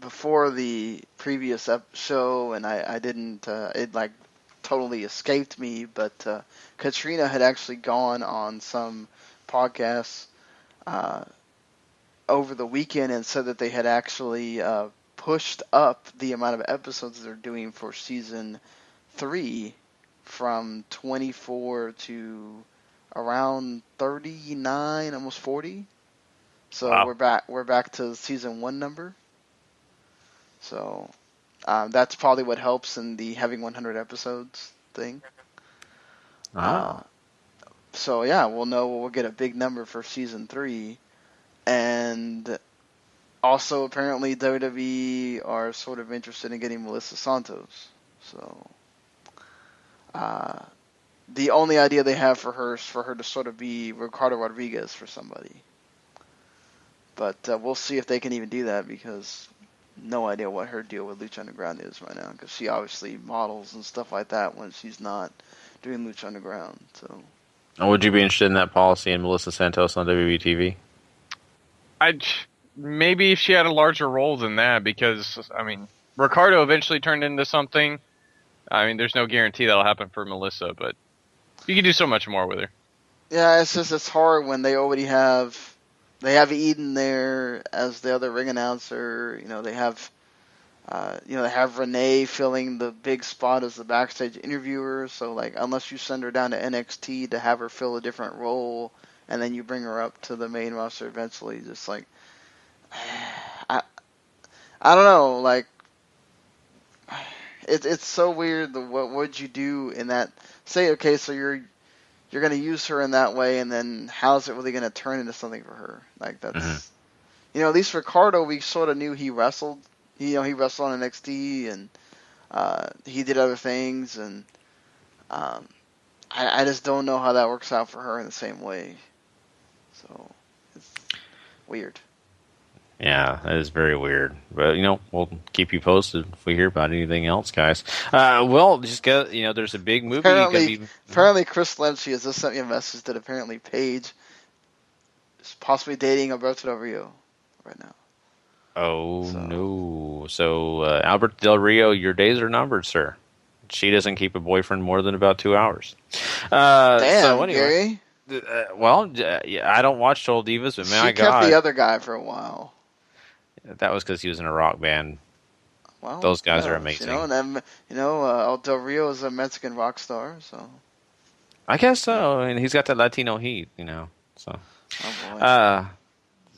before the previous show, and I didn't, it like totally escaped me, but Katrina had actually gone on some podcasts over the weekend and said that they had actually pushed up the amount of episodes they're doing for season 3 from 24 to around 39, almost 40. So wow. We're back to the season 1 number. So that's probably what helps in the having 100 episodes thing. So yeah, we'll get a big number for season 3, and also apparently WWE are sort of interested in getting Melissa Santos. So the only idea they have for her is for her to sort of be Ricardo Rodriguez for somebody. But we'll see if they can even do that, because no idea what her deal with Lucha Underground is right now, because she obviously models and stuff like that when she's not doing Lucha Underground. So, would you be interested in that policy and Melissa Santos on WWE TV? Maybe if she had a larger role than that, because Ricardo eventually turned into something. There's no guarantee that'll happen for Melissa, but you can do so much more with her. Yeah, it's hard when they already have. They have Eden there as the other ring announcer. They have, they have Renee filling the big spot as the backstage interviewer. So, like, unless you send her down to NXT to have her fill a different role, and then you bring her up to the main roster eventually, just like, I don't know. Like, it's so weird. What would you do in that? Say, okay, so you're going to use her in that way, and then how's it really going to turn into something for her? Like, that's, at least Ricardo, we sort of knew he wrestled. He wrestled on NXT, and he did other things, and I just don't know how that works out for her in the same way. So it's weird. Yeah, that is very weird. But, we'll keep you posted if we hear about anything else, guys. Well, just get, there's a big movie. Apparently Chris Lynch has just sent me a message that apparently Paige is possibly dating Alberto Del Rio right now. Oh, no. So, Alberto Del Rio, your days are numbered, sir. She doesn't keep a boyfriend more than about 2 hours. Damn, so anyway, Gary. I don't watch Total Divas, but my She God. kept the other guy for a while. That was because he was in a rock band. Well, those guys are amazing. Del Rio is a Mexican rock star, so. I guess so, and he's got that Latino heat, So. Oh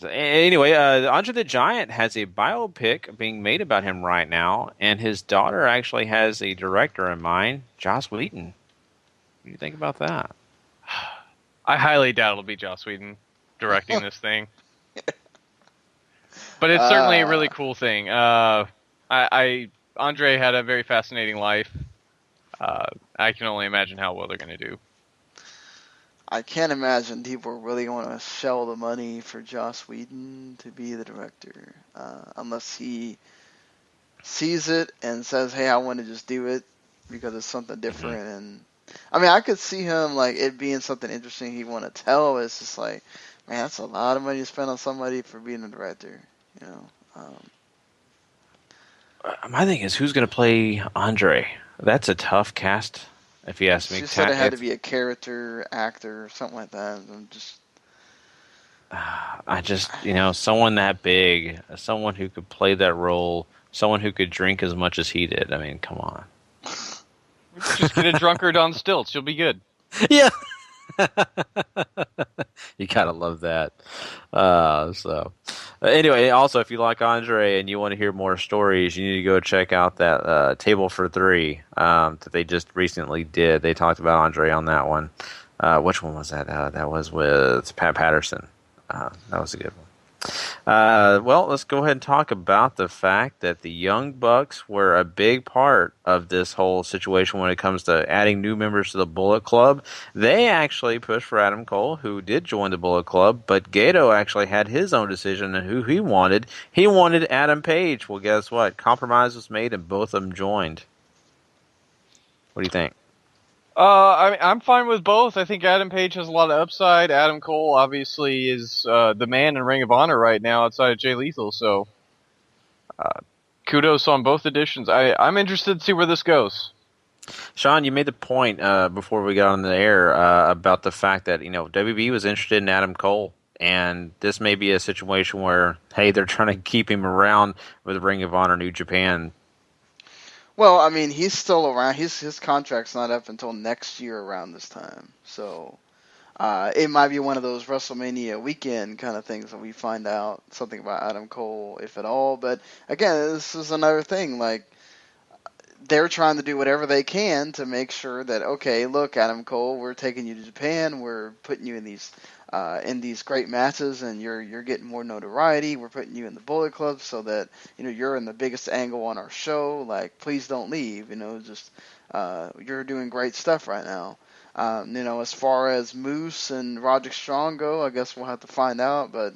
boy. Anyway, Andre the Giant has a biopic being made about him right now, and his daughter actually has a director in mind, Joss Whedon. What do you think about that? I highly doubt it'll be Joss Whedon directing this thing. But it's certainly a really cool thing. Andre had a very fascinating life. I can only imagine how well they're going to do. I can't imagine people really want to shell the money for Joss Whedon to be the director, unless he sees it and says, "Hey, I want to just do it because it's something different." Mm-hmm. And I mean, I could see him like it being something interesting he want to tell. It's just like, man, that's a lot of money to spend on somebody for being a director. My thing is, who's going to play Andre? That's a tough cast, if you ask me. She said it had to be a character actor or something like that. Someone that big, someone who could play that role, someone who could drink as much as he did. I mean, come on. Just get a drunkard on stilts. You'll be good. Yeah. You gotta love that. Anyway, also, if you like Andre and you want to hear more stories, you need to go check out that Table for Three that they just recently did. They talked about Andre on that one. Which one was that? That was with Pat Patterson. That was a good one. Well, let's go ahead and talk about the fact that the Young Bucks were a big part of this whole situation when it comes to adding new members to the Bullet Club. They actually pushed for Adam Cole, who did join the Bullet Club, but Gato actually had his own decision on who he wanted. He wanted Adam Page. Well, guess what? Compromise was made and both of them joined. What do you think? I'm fine with both. I think Adam Page has a lot of upside. Adam Cole obviously is the man in Ring of Honor right now outside of Jay Lethal, so kudos on both additions. I'm interested to see where this goes. Sean, you made the point before we got on the air about the fact that WB was interested in Adam Cole, and this may be a situation where, hey, they're trying to keep him around with Ring of Honor New Japan. Well, I mean, he's still around. His contract's not up until next year around this time. So it might be one of those WrestleMania weekend kind of things that we find out something about Adam Cole, if at all. But again, this is another thing. Like, they're trying to do whatever they can to make sure that, okay, look, Adam Cole, we're taking you to Japan. We're putting you in these great matches, and you're getting more notoriety. We're putting you in the Bullet Club so that you're in the biggest angle on our show. Like, please don't leave. You're doing great stuff right now. As far as Moose and Roderick Strong go, I guess we'll have to find out. But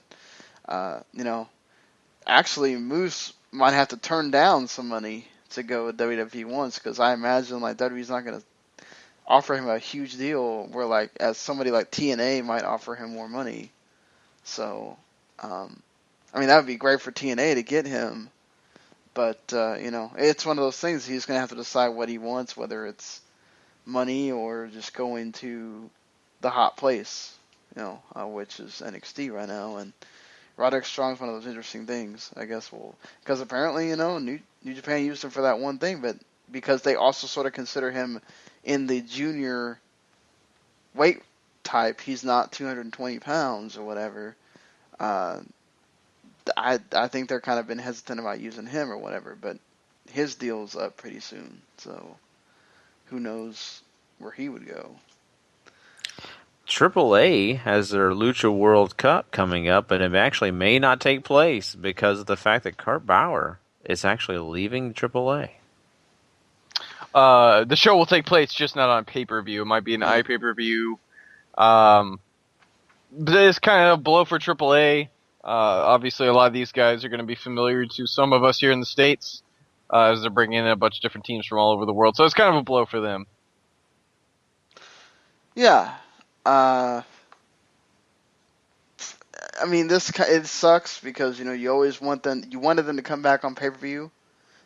actually, Moose might have to turn down some money to go with WWE once, because I imagine like WWE's not going to offer him a huge deal where, like, as somebody like TNA might offer him more money. So, I mean, that would be great for TNA to get him. But, it's one of those things. He's going to have to decide what he wants, whether it's money or just going to the hot place, which is NXT right now. And Roderick Strong's one of those interesting things, I guess. Because apparently, New Japan used him for that one thing, but because they also sort of consider him in the junior weight type, he's not 220 pounds or whatever. I think they're kind of been hesitant about using him or whatever, but his deal's up pretty soon, so who knows where he would go. AAA has their Lucha World Cup coming up, and it actually may not take place because of the fact that Kurt Bauer is actually leaving AAA. The show will take place, just not on pay-per-view. It might be an iPay-per-view. But it's kind of a blow for AAA. Obviously, a lot of these guys are going to be familiar to some of us here in the States, as they're bringing in a bunch of different teams from all over the world. So it's kind of a blow for them. Yeah. I mean, it sucks because, you always wanted them to come back on pay-per-view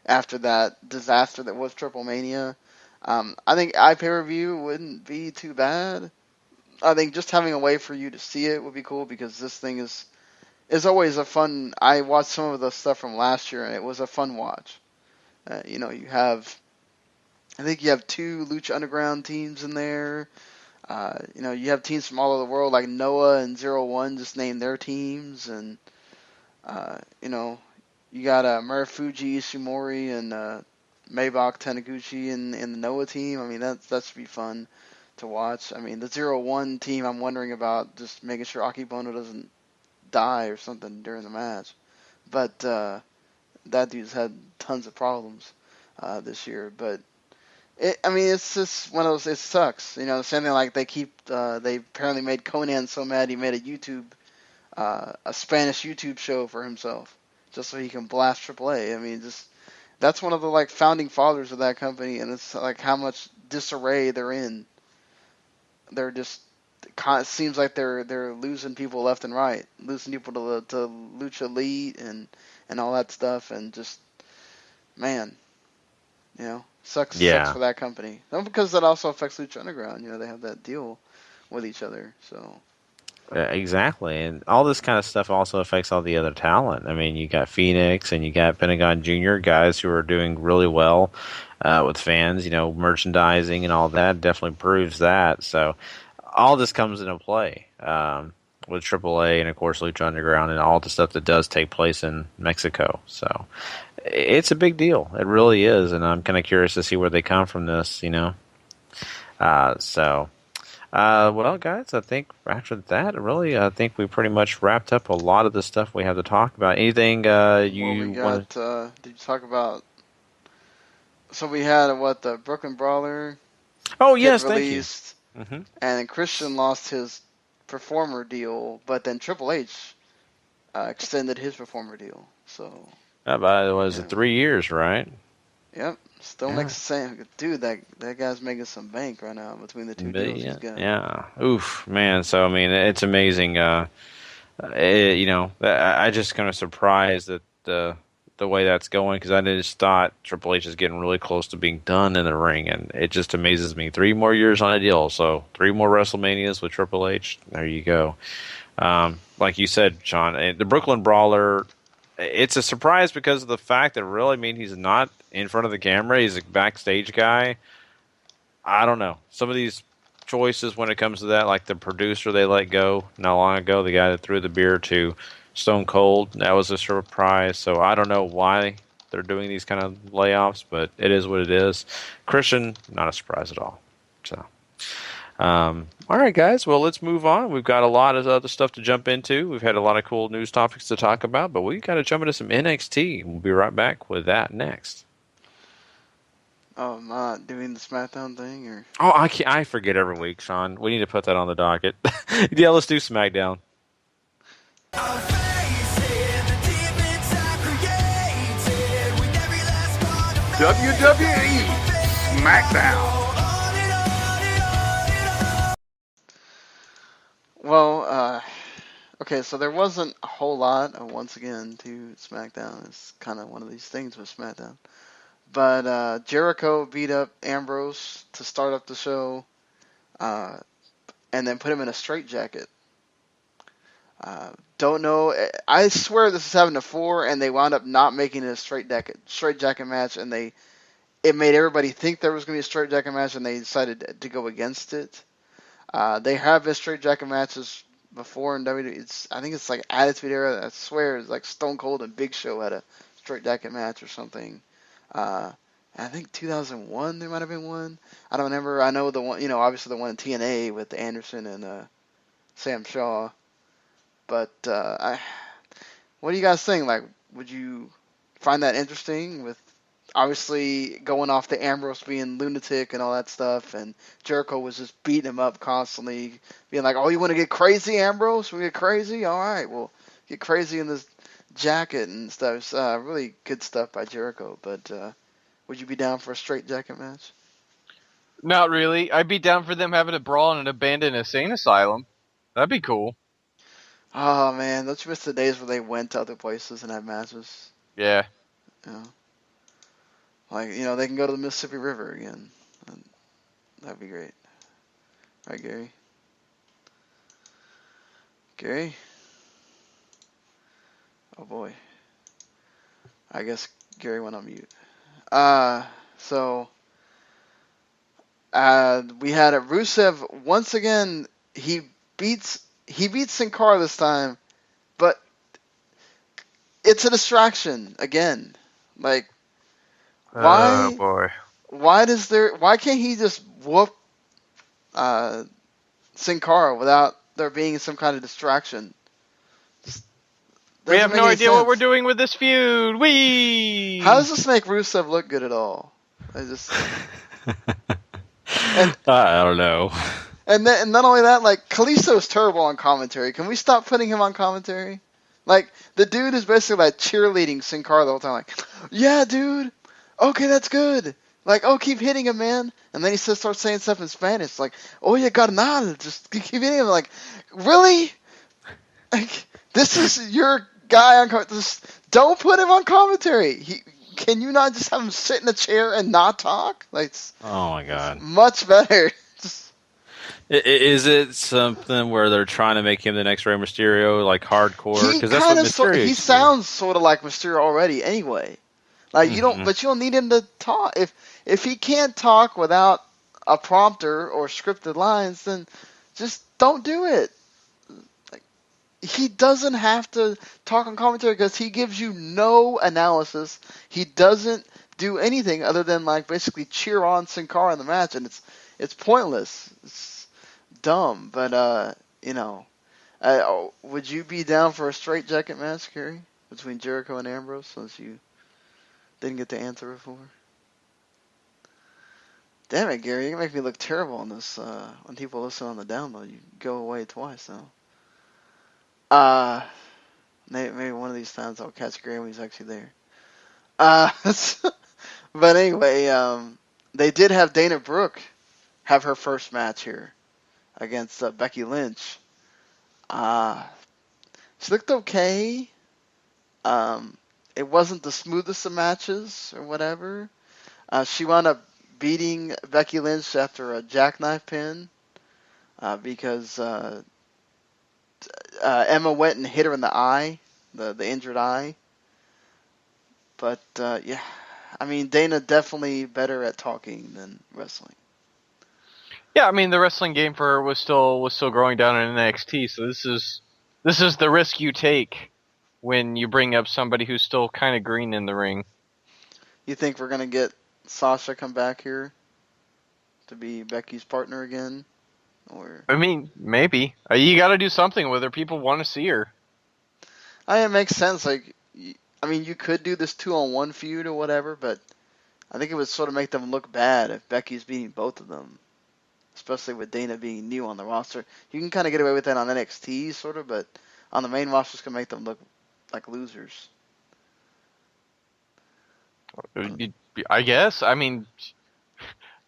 after that disaster that was Triple Mania. I think iPay-per-view wouldn't be too bad. I think just having a way for you to see it would be cool because this thing is always a fun. I watched some of the stuff from last year and it was a fun watch. I think you have 2 Lucha Underground teams in there. You have teams from all over the world like Noah and 01 just named their teams, and you got Marufuji Ishimori and Maybach Taniguchi in the Noah team. I mean that should be fun to watch. I mean the 01 team, I'm wondering about just making sure Akibono doesn't die or something during the match, but that dude's had tons of problems this year, but. It's just one of those. It sucks, the same thing like they apparently made Conan so mad he made a Spanish YouTube show for himself just so he can blast AAA. I mean, that's one of the founding fathers of that company, and it's like how much disarray they're in. They're just it seems like they're losing people left and right, losing people to Lucha Elite and all that stuff, and just man, Sucks for that company. No, because that also affects Lucha Underground. They have that deal with each other. So exactly, and all this kind of stuff also affects all the other talent. I mean, you got Phoenix and you got Pentagon Junior, guys who are doing really well with fans. Merchandising and all that definitely proves that. So all this comes into play with AAA and of course Lucha Underground and all the stuff that does take place in Mexico. So. It's a big deal. It really is, and I'm kind of curious to see where they come from this, well, guys, I think after that, really, I think we pretty much wrapped up a lot of the stuff we have to talk about. Anything did you talk about? So we had the Brooklyn Brawler. Oh yes, released, thank you. And then Christian lost his performer deal, but then Triple H extended his performer deal. So. Was it 3 years, right? Yep. Still makes the same. Dude, that guy's making some bank right now between the 2 deals he's got. Yeah. Oof, man. So, I mean, it's amazing. I just kind of surprised at the way that's going because I just thought Triple H is getting really close to being done in the ring, and it just amazes me. 3 more years on a deal, so 3 more WrestleManias with Triple H. There you go. Like you said, Sean, the Brooklyn Brawler... It's a surprise because of the fact that he's not in front of the camera. He's a backstage guy. I don't know. Some of these choices when it comes to that, like the producer they let go not long ago, the guy that threw the beer to Stone Cold, that was a surprise. So I don't know why they're doing these kind of layoffs, but it is what it is. Christian, not a surprise at all. So. All right, guys. Well, let's move on. We've got a lot of other stuff to jump into. We've had a lot of cool news topics to talk about, but we got to jump into some NXT. We'll be right back with that next. Oh, am I not doing the SmackDown thing, or? Oh, I forget every week, Sean. We need to put that on the docket. Yeah, let's do SmackDown. WWE SmackDown. Well, okay, so there wasn't a whole lot, once again, to SmackDown. It's kind of one of these things with SmackDown. But Jericho beat up Ambrose to start up the show, and then put him in a straitjacket. Don't know. I swear this has happened before, and they wound up not making it a straitjacket match, and it made everybody think there was going to be a straitjacket match, and they decided to go against it. They have been straitjacket matches before in WWE. I think it's like Attitude Era. I swear it's like Stone Cold and Big Show had a straitjacket match or something. I think 2001 there might have been one. I don't remember. I know the one, obviously the one in TNA with Anderson and Sam Shaw. But what do you guys think? Like, would you find that interesting? obviously going off the Ambrose being lunatic and all that stuff, and Jericho was just beating him up constantly, being like, "Oh, you want to get crazy, Ambrose? We get crazy? All right, well, get crazy in this jacket and stuff." It's, really good stuff by Jericho. But would you be down for a straight jacket match? Not really. I'd be down for them having a brawl in an abandoned insane asylum. That'd be cool. Oh man, don't you miss the days where they went to other places and had matches? Yeah. Yeah. Like, they can go to the Mississippi River again. That'd be great. Right, Gary? Gary? Oh boy. I guess Gary went on mute. So we had a Rusev once again. He beats Sin Cara this time, but it's a distraction again. Like, why? Oh boy. Why can't he just whoop Sin Cara without there being some kind of distraction? We have no idea what we're doing with this feud. Whee! How does this make Rusev look good at all? I don't know. And not only that, like, Kalisto's terrible on commentary. Can we stop putting him on commentary? Like, the dude is basically like cheerleading Sin Cara the whole time. Like, yeah, dude. Okay, that's good. Like, oh, keep hitting him, man. And then he starts saying stuff in Spanish. Like, oh, you carnal. Just keep hitting him. Like, really? Like, this is your guy on commentary. Don't put him on commentary. Can you not just have him sit in a chair and not talk? Like, oh my god, much better. Is it something where they're trying to make him the next Rey Mysterio, like hardcore? Because that's what Mysterio. He sounds sort of like Mysterio already, anyway. Like you don't need him to talk. If he can't talk without a prompter or scripted lines, then just don't do it. Like, he doesn't have to talk on commentary because he gives you no analysis. He doesn't do anything other than like basically cheer on Sin Cara in the match, and it's pointless. It's dumb, but would you be down for a straight jacket match, Kerry, between Jericho and Ambrose, since you didn't get to answer before? Damn it, Gary, you make me look terrible on this. When people listen on the download, you go away twice now. Maybe one of these times I'll catch Gary when he's actually there. But anyway, they did have Dana Brooke have her first match here against Becky Lynch. She looked okay. It wasn't the smoothest of matches or whatever. She wound up beating Becky Lynch after a jackknife pin because Emma went and hit her in the eye, the injured eye. But yeah, I mean, Dana definitely better at talking than wrestling. Yeah, I mean the wrestling game for her was still growing down in NXT, so this is the risk you take when you bring up somebody who's still kind of green in the ring. You think we're gonna get Sasha come back here to be Becky's partner again, or? I mean, maybe you got to do something with her. People want to see her. It makes sense. Like, I mean, you could do this 2-on-1 feud or whatever, but I think it would sort of make them look bad if Becky's beating both of them. Especially with Dana being new on the roster. You can kind of get away with that on NXT, sort of, but on the main roster, it's going to make them look like losers. I guess. I mean,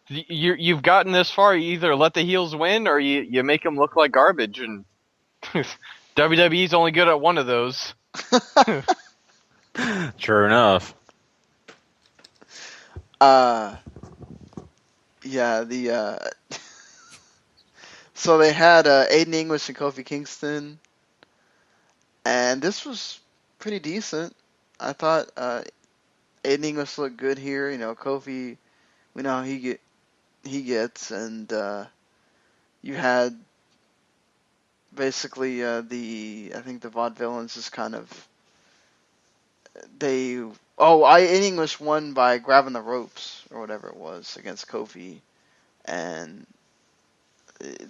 you've gotten this far. You either let the heels win or you make them look like garbage. And WWE's only good at one of those. True enough. Yeah, so they had Aiden English and Kofi Kingston, and this was pretty decent. I thought Aiden English looked good here. Kofi, we know how he gets, and you had basically I think the Vaudevillains just kind of Aiden English won by grabbing the ropes or whatever it was against Kofi, and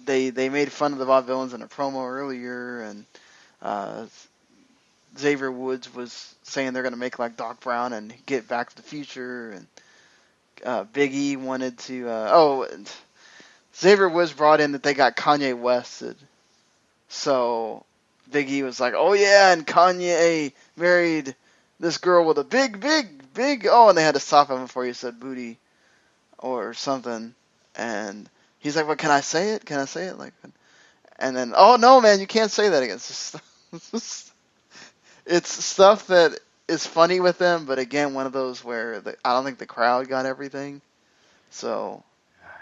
they made fun of the Vaudevillains in a promo earlier, and Xavier Woods was saying they're going to make like Doc Brown and get Back to the Future, and Big E wanted to. Xavier Woods brought in that they got Kanye Wested, so Big E was like, "Oh yeah," and Kanye married this girl with a big. Oh, and they had to stop him before he said booty or something, and he's like, "Well, can I say it? Can I say it?" Like, and then, "Oh no, man, you can't say that again." It's stuff that is funny with them, but again, one of those where I don't think the crowd got everything. So,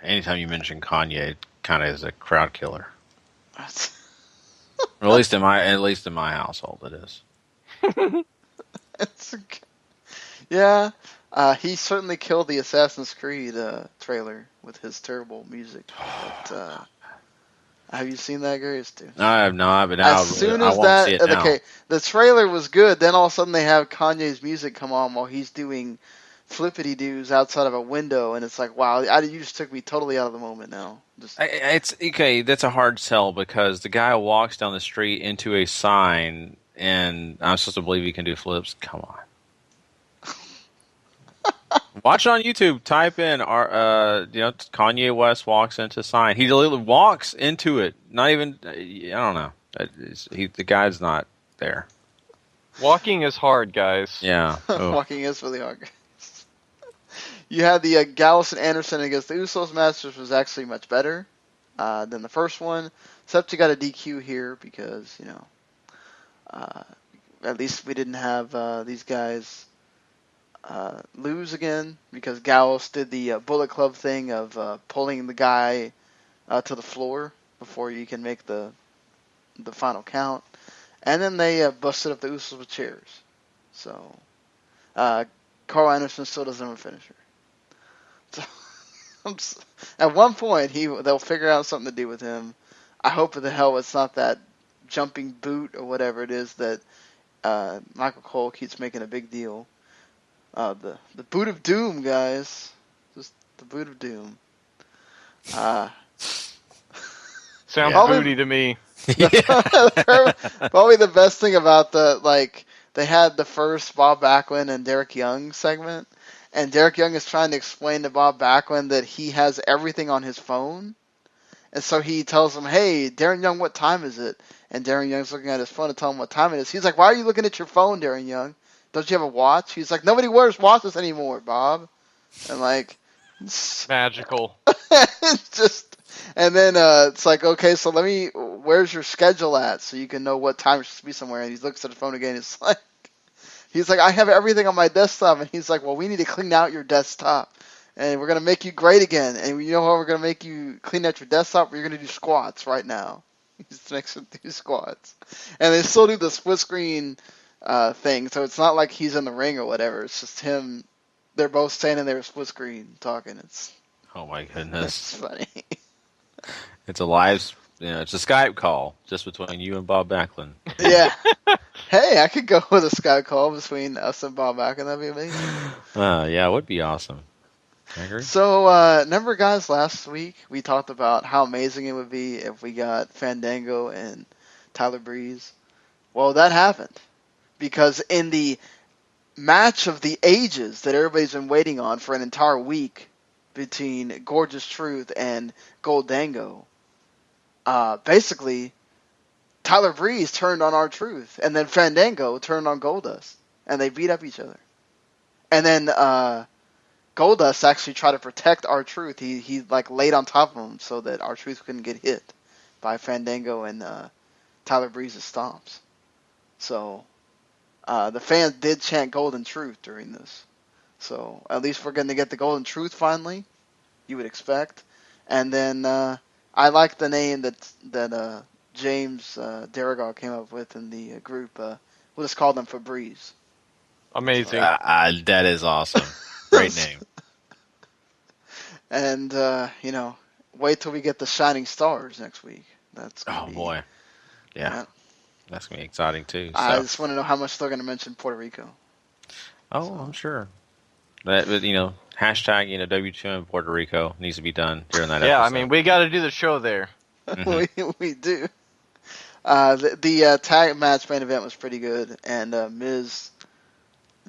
anytime you mention Kanye, it kind of is a crowd killer. Or at least in my household, it is. Yeah, he certainly killed the Assassin's Creed trailer with his terrible music. But, have you seen that, Gary? I have not, but as soon as the trailer was good, then all of a sudden they have Kanye's music come on while he's doing flippity doos outside of a window, and it's like, wow, you just took me totally out of the moment now. It's okay. That's a hard sell because the guy walks down the street into a sign, and I'm supposed to believe he can do flips. Come on. Watch it on YouTube. Type in, Kanye West walks into sign. He literally walks into it. Not even, I don't know. The guy's not there. Walking is hard, guys. Yeah. Walking is really hard. You had the Gallus and Anderson against the Usos match, which was actually much better than the first one. Except you got a DQ here because, at least we didn't have these guys lose again, because Gallus did the Bullet Club thing of pulling the guy to the floor before you can make the final count. And then they busted up the Usos with chairs. So, Carl Anderson still doesn't have a finisher. So, at one point, they'll figure out something to do with him. I hope the hell it's not that jumping boot or whatever it is that Michael Cole keeps making a big deal. The boot of doom, guys. Just the boot of doom. Sounds booty to me. Probably the best thing about they had the first Bob Backlund and Derek Young segment, and Derek Young is trying to explain to Bob Backlund that he has everything on his phone, and so he tells him, "Hey, Darren Young, what time is it?" And Darren Young's looking at his phone to tell him what time it is. He's like, "Why are you looking at your phone, Darren Young? Don't you have a watch?" He's like, "Nobody wears watches anymore, Bob." And magical. And then it's like, okay, so where's your schedule at so you can know what time you're supposed to be somewhere? And he looks at the phone again. He's like, I have everything on my desktop. And he's like, well, we need to clean out your desktop. And we're going to make you great again. And you know how we're going to make you clean out your desktop? You're going to do squats right now. He's next to do squats. And they still do the split screen thing. So it's not like he's in the ring or whatever. It's just him. They're both standing there split screen talking. Oh my goodness. It's funny. It's a live, it's a Skype call just between you and Bob Backlund. Yeah. Hey, I could go with a Skype call between us and Bob Backlund. That'd be amazing. Yeah, it would be awesome. I agree. So, remember, guys, last week we talked about how amazing it would be if we got Fandango and Tyler Breeze. Well, that happened. Because in the match of the ages that everybody's been waiting on for an entire week between Gorgeous Truth and Goldango, basically, Tyler Breeze turned on R-Truth, and then Fandango turned on Goldust, and they beat up each other. And then Goldust actually tried to protect R-Truth. He laid on top of him so that R-Truth couldn't get hit by Fandango and Tyler Breeze's stomps. So the fans did chant Golden Truth during this. So at least we're going to get the Golden Truth finally, you would expect. And then I like the name that James Darragall came up with in the group. We'll just call them Febreze. Amazing. That is awesome. Great name. And, wait till we get the Shining Stars next week. That's gonna be, boy. Yeah. That's going to be exciting, too. So. I just want to know how much they're going to mention Puerto Rico. Oh, I'm sure. But, hashtag, W2 in Puerto Rico needs to be done during that episode. Yeah, I mean, we got to do the show there. We do. The tag match main event was pretty good, and Miz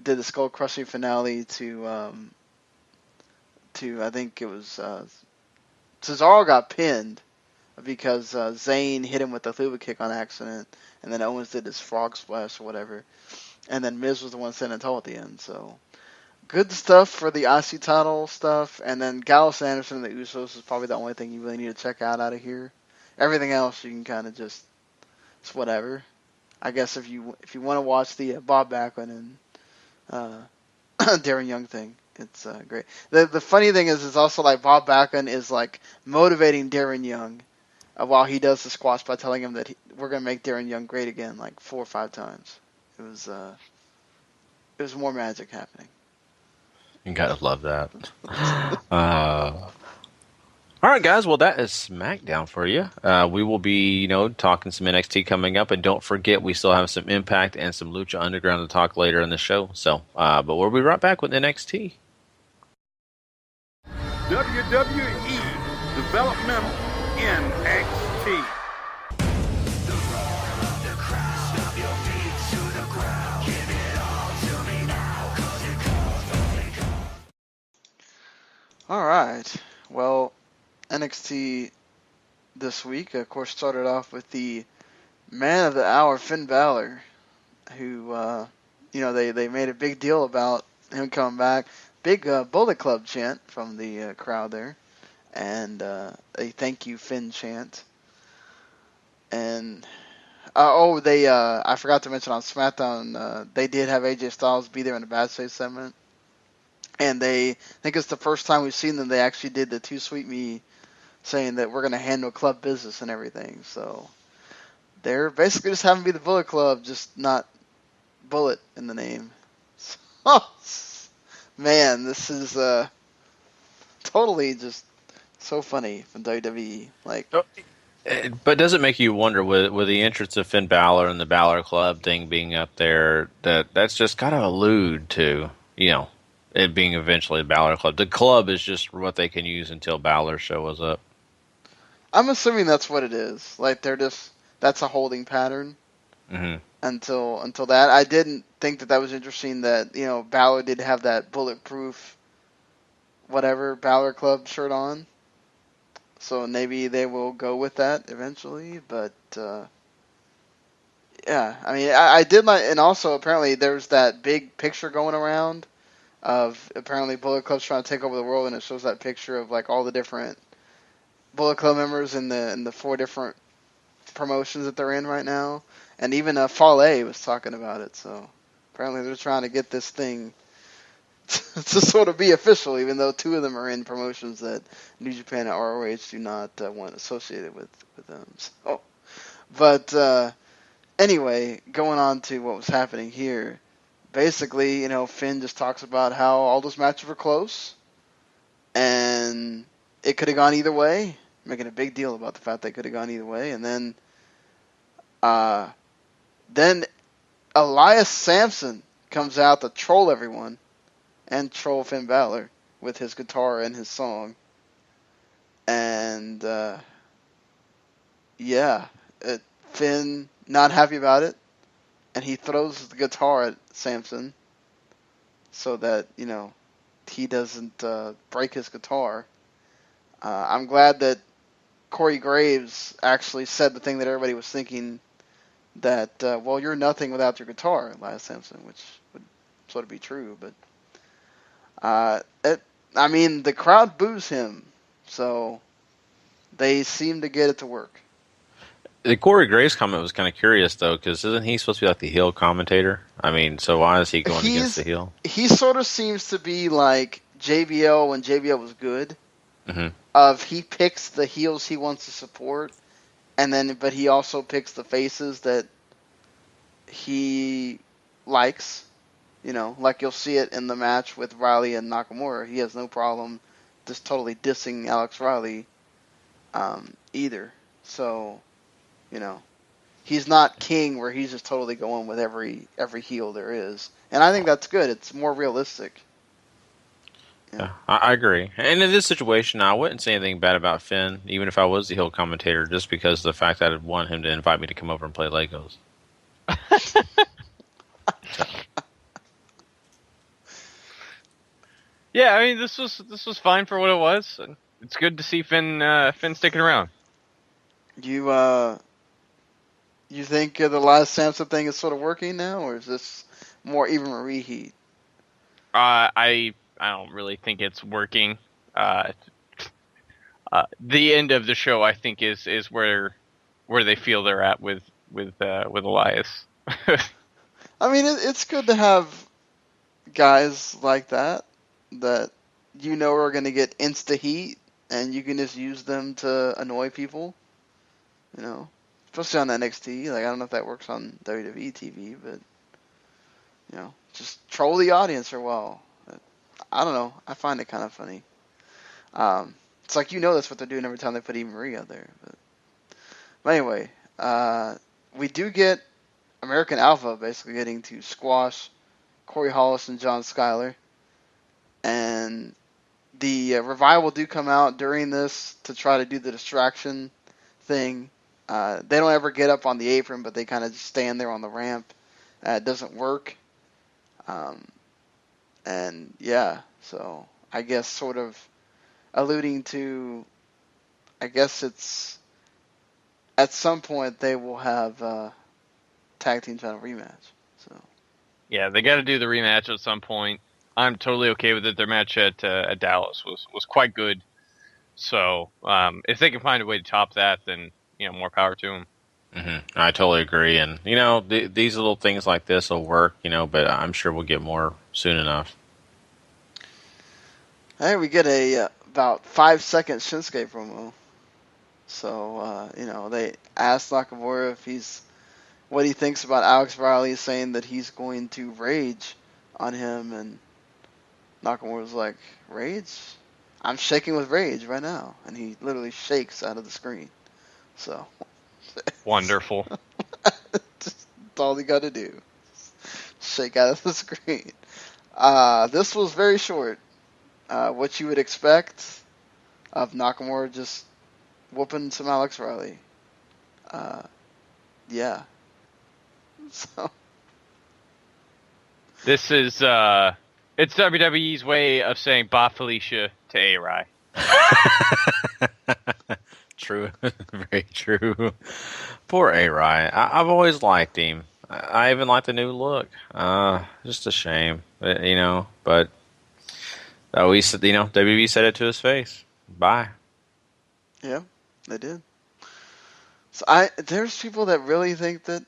did the skull crushing finale to I think it was Cesaro got pinned because Zayn hit him with the Luva kick on accident, and then Owens did his frog splash or whatever, and then Miz was the one sending toe at the end. So good stuff for the IC title stuff, and then Gallows and Anderson and the Usos is probably the only thing you really need to check out of here. Everything else you can kind of just, it's whatever. I guess if you want to watch the Bob Backlund and Darren Young thing, it's great. The funny thing is also like Bob Backlund is like motivating Darren Young while he does the squash by telling him that we're going to make Darren Young great again like 4 or 5 times. It was more magic happening. You gotta love that. All right, guys. Well, that is SmackDown for you. We will be, talking some NXT coming up, and don't forget we still have some Impact and some Lucha Underground to talk later in the show. So, but we'll be right back with NXT. WWE Developmental NXT. All right. Well, NXT this week, of course, started off with the man of the hour, Finn Balor, who, they made a big deal about him coming back. Big Bullet Club chant from the crowd there, and a thank you Finn chant. And I forgot to mention on SmackDown, they did have AJ Styles be there in the backstage segment. And I think it's the first time we've seen them. They actually did the Too Sweet Me, saying that we're going to handle club business and everything. So they're basically just having to be the Bullet Club, just not Bullet in the name. Man, this is totally just so funny from WWE. But does it make you wonder with the entrance of Finn Balor and the Balor Club thing being up there, that's just got to allude to, it being eventually the Balor Club. The club is just what they can use until Balor shows up. I'm assuming that's what it is. Like that's a holding pattern until that. I didn't think that was interesting that Balor did have that bulletproof whatever Balor Club shirt on. So maybe they will go with that eventually. But yeah, I mean I did like, and also apparently there's that big picture going around of apparently Bullet Club's trying to take over the world, and it shows that picture of like all the different Bullet Club members in the 4 different promotions that they're in right now, and even Fale was talking about it. So apparently they're trying to get this thing to sort of be official, even though 2 of them are in promotions that New Japan and ROH do not want associated with them. So, but anyway, going on to what was happening here. Basically, Finn just talks about how all those matches were close, and it could have gone either way, making a big deal about the fact they could have gone either way. And then Elias Sampson comes out to troll everyone and troll Finn Balor with his guitar and his song. And Finn not happy about it. And he throws the guitar at Samson so that, he doesn't break his guitar. I'm glad that Corey Graves actually said the thing that everybody was thinking, that, you're nothing without your guitar, Elias Sampson, which would sort of be true. But, the crowd boos him, so they seem to get it to work. The Corey Graves comment was kind of curious, though, because isn't he supposed to be like the heel commentator? I mean, so why is he going against the heel? He sort of seems to be like JBL when JBL was good. He picks the heels he wants to support, but he also picks the faces that he likes. Like you'll see it in the match with Riley and Nakamura. He has no problem just totally dissing Alex Riley either. So, he's not King where he's just totally going with every heel there is. And I think that's good. It's more realistic. Yeah, I agree. And in this situation, I wouldn't say anything bad about Finn, even if I was the heel commentator, just because of the fact that I'd want him to invite me to come over and play Legos. Yeah, I mean, this was fine for what it was. It's good to see Finn sticking around. You think the Elias Sampson thing is sort of working now, or is this more even a reheat? I don't really think it's working. The end of the show, I think, is where they feel they're at with Elias. I mean, it's good to have guys like that you know are going to get insta heat, and you can just use them to annoy people. You know, especially on NXT. Like, I don't know if that works on WWE TV, but you know, just troll the audience for a while. I don't know. I find it kind of funny. It's like, you know, that's what they're doing every time they put Eva Marie out there. But anyway, we do get American Alpha basically getting to squash Corey Hollis and John Skyler. And the Revival do come out during this to try to do the distraction thing. They don't ever get up on the apron, but they kind of just stand there on the ramp. It doesn't work. And yeah, so I guess sort of alluding to, I guess it's at some point they will have tag team title rematch. So yeah, they got to do the rematch at some point. I'm totally okay with it. Their match at Dallas was quite good. So if they can find a way to top that, then more power to them. Mm-hmm. I totally agree, and these little things like this will work, but I'm sure we'll get more soon enough. Hey, we get a about 5-second Shinsuke promo. So they asked Nakamura what he thinks about Alex Riley saying that he's going to rage on him, and Nakamura was like, "Rage? I'm shaking with rage right now," and he literally shakes out of the screen. So wonderful. That's all he got to do. Shake out of the screen. This was very short. What you would expect of Nakamura just whooping some Alex Riley. Yeah. So this is it's WWE's way of saying "Bye Felicia" to A-Rai. True, very true. Poor A-Rai. I've always liked him. I even like the new look. Just a shame, but we said, WWE said it to his face. Bye. Yeah, they did. So there's people that really think that.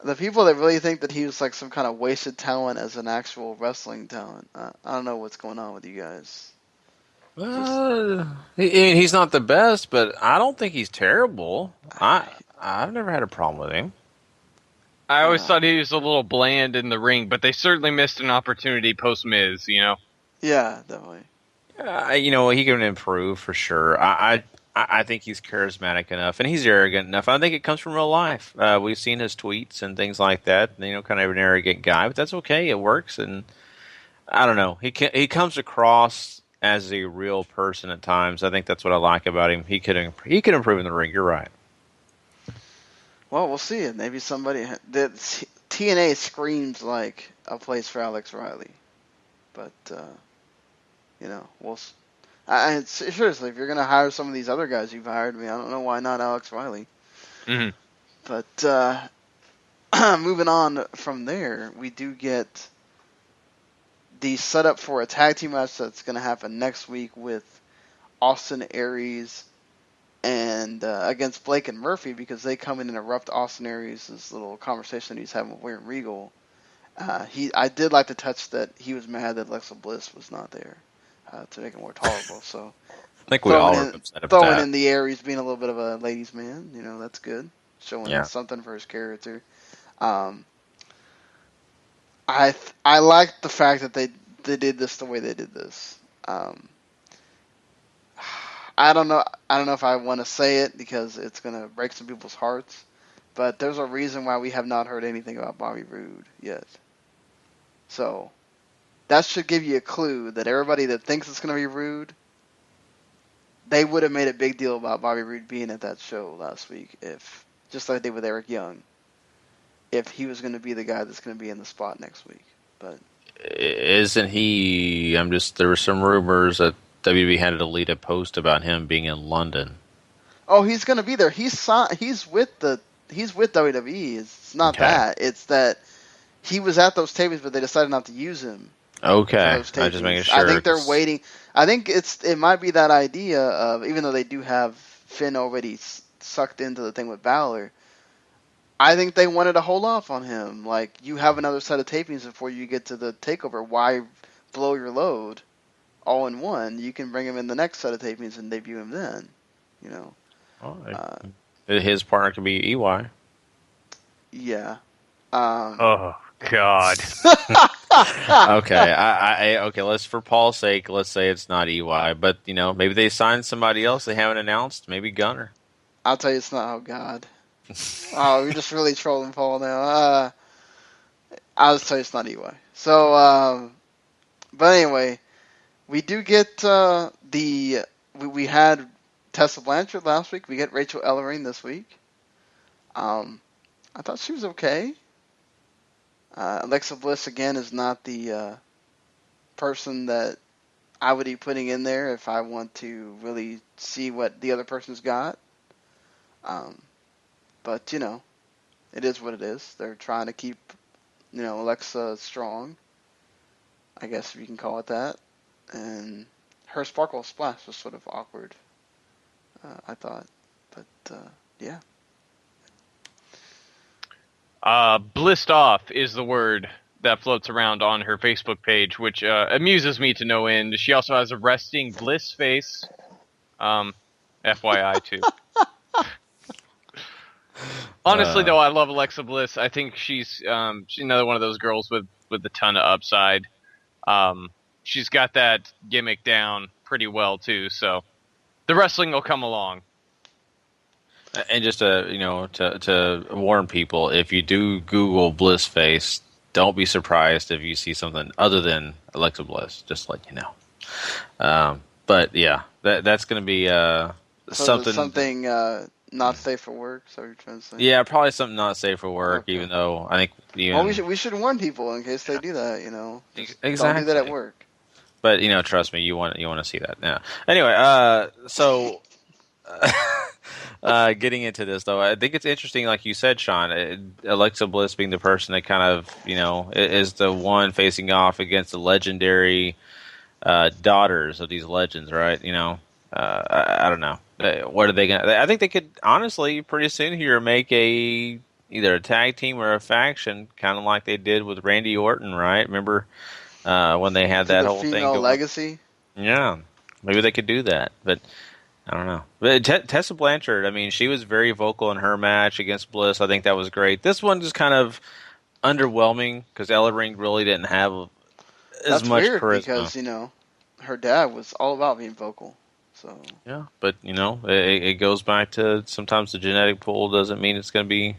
The people that really think that he was like some kind of wasted talent as an actual wrestling talent. I don't know what's going on with you guys. He's not the best, but I don't think he's terrible. I've never had a problem with him. I always thought he was a little bland in the ring, but they certainly missed an opportunity post-Miz, Yeah, definitely. He can improve for sure. I think he's charismatic enough, and he's arrogant enough. I think it comes from real life. We've seen his tweets and things like that. Kind of an arrogant guy, but that's okay. It works, and I don't know. He comes across as a real person at times. I think that's what I like about him. He could improve in the ring. You're right. Well, we'll see. Maybe somebody TNA screams like a place for Alex Riley, but we'll. Seriously, if you're gonna hire some of these other guys you've hired, I don't know why not Alex Riley. Mm-hmm. But moving on from there, we do get the setup for a tag team match that's gonna happen next week with Austin Aries and against Blake and Murphy, because they come in and interrupt Austin Aries' little conversation that he's having with William Regal. I did like to touch that he was mad that Alexa Bliss was not there. To make it more tolerable, so I think we all are upset about throwing that. in the Aries being a little bit of a ladies' man, that's good, showing something for his character. I like the fact that they did this the way they did this. I don't know if I want to say it because it's gonna break some people's hearts, but there's a reason why we have not heard anything about Bobby Roode yet. So that should give you a clue that everybody that thinks it's going to be Rude, they would have made a big deal about Bobby Roode being at that show last week, if just like they did with Eric Young, if he was going to be the guy that's going to be in the spot next week. But isn't he? There were some rumors that WWE had to delete a post about him being in London. Oh, he's going to be there. He's with WWE. It's not Okay. that. It's that he was at those tapings, but they decided not to use him. Okay, I just making sure. I think they're waiting. I think it might be that idea of, even though they do have Finn already sucked into the thing with Balor, I think they wanted to hold off on him. Like, you have another set of tapings before you get to the takeover. Why blow your load all in one? You can bring him in the next set of tapings and debut him then. You know. His partner could be EY. Yeah. Oh God. Okay, okay. Let's, for Paul's sake, let's say it's not EY, but maybe they signed somebody else they haven't announced. Maybe Gunner. I'll tell you, it's not. Oh God. Oh, you're just really trolling Paul now. I'll just tell you, it's not EY. So, but anyway, we do get we had Tessa Blanchard last week. We get Rachel Ellering this week. I thought she was okay. Alexa Bliss, again, is not the person that I would be putting in there if I want to really see what the other person's got. But, it is what it is. They're trying to keep, Alexa strong, I guess if you can call it that. And her Sparkle Splash was sort of awkward, I thought. But, yeah. Blissed off is the word that floats around on her Facebook page, which amuses me to no end. She also has a resting bliss face. FYI, too. Honestly, though, I love Alexa Bliss. I think she's another one of those girls with a ton of upside. She's got that gimmick down pretty well, too, so the wrestling will come along. And just to warn people, if you do Google Bliss face, don't be surprised if you see something other than Alexa Bliss. Just to let you know. But yeah, that's going to be something not safe for work. So you're trying to say? Yeah, probably something not safe for work. Okay. Even though I think we should warn people in case they do that. Exactly. Don't do that at work. But trust me, you want to see that. Yeah. Anyway, so. Getting into this, though, I think it's interesting, like you said, Sean, Alexa Bliss being the person that kind of, is the one facing off against the legendary daughters of these legends, right? I don't know. What are they going to... I think they could, honestly, pretty soon here, make either a tag team or a faction, kind of like they did with Randy Orton, right? Remember when they had that whole thing going? Legacy? Yeah. Maybe they could do that, but... I don't know. But Tessa Blanchard, she was very vocal in her match against Bliss. I think that was great. This one just kind of underwhelming because Ellering really didn't have as much charisma. Because, her dad was all about being vocal. So yeah, but, it goes back to sometimes the genetic pool doesn't mean it's going to be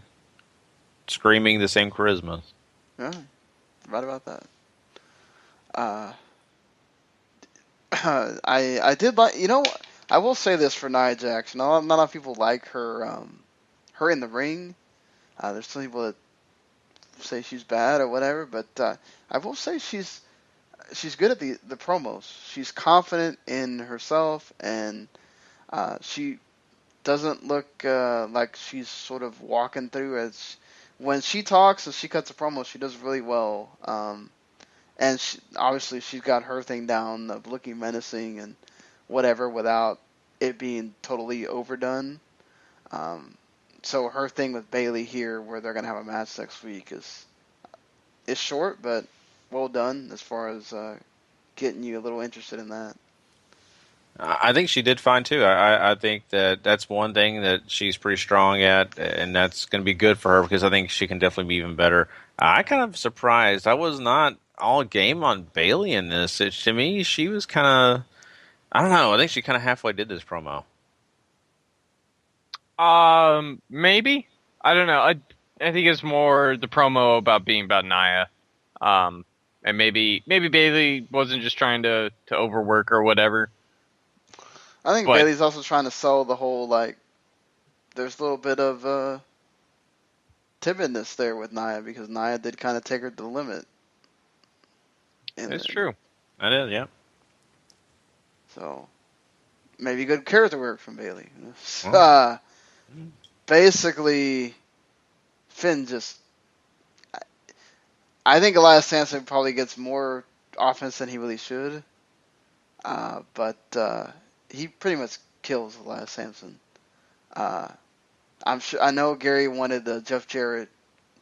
screaming the same charisma. Yeah, right about that. I did like, I will say this for Nia Jax. Not a lot of people like her in the ring. There's some people that say she's bad or whatever, but I will say she's good at the promos. She's confident in herself, and she doesn't look like she's sort of walking through. When she talks and she cuts a promo, she does really well. And obviously she's got her thing down of looking menacing and whatever without it being totally overdone. So her thing with Bayley here, where they're going to have a match next week, is short, but well done as far as getting you a little interested in that. I think she did fine, too. I think that's one thing that she's pretty strong at, and that's going to be good for her because I think she can definitely be even better. I kind of surprised. I was not all game on Bayley in this. To me, she was kind of... I don't know. I think she kind of halfway did this promo. Maybe. I don't know. I think it's more the promo about being about Nia. And and maybe Bailey wasn't just trying to overwork or whatever. I think Bailey's also trying to sell the whole, like, there's a little bit of timidness there with Nia, because Nia did kind of take her to the limit. It's true. That is, yeah. So, maybe good character work from Bailey. Basically, Finn just... I think Elias Sampson probably gets more offense than he really should. But he pretty much kills Elias Sampson. I'm sure. I know Gary wanted Jeff Jarrett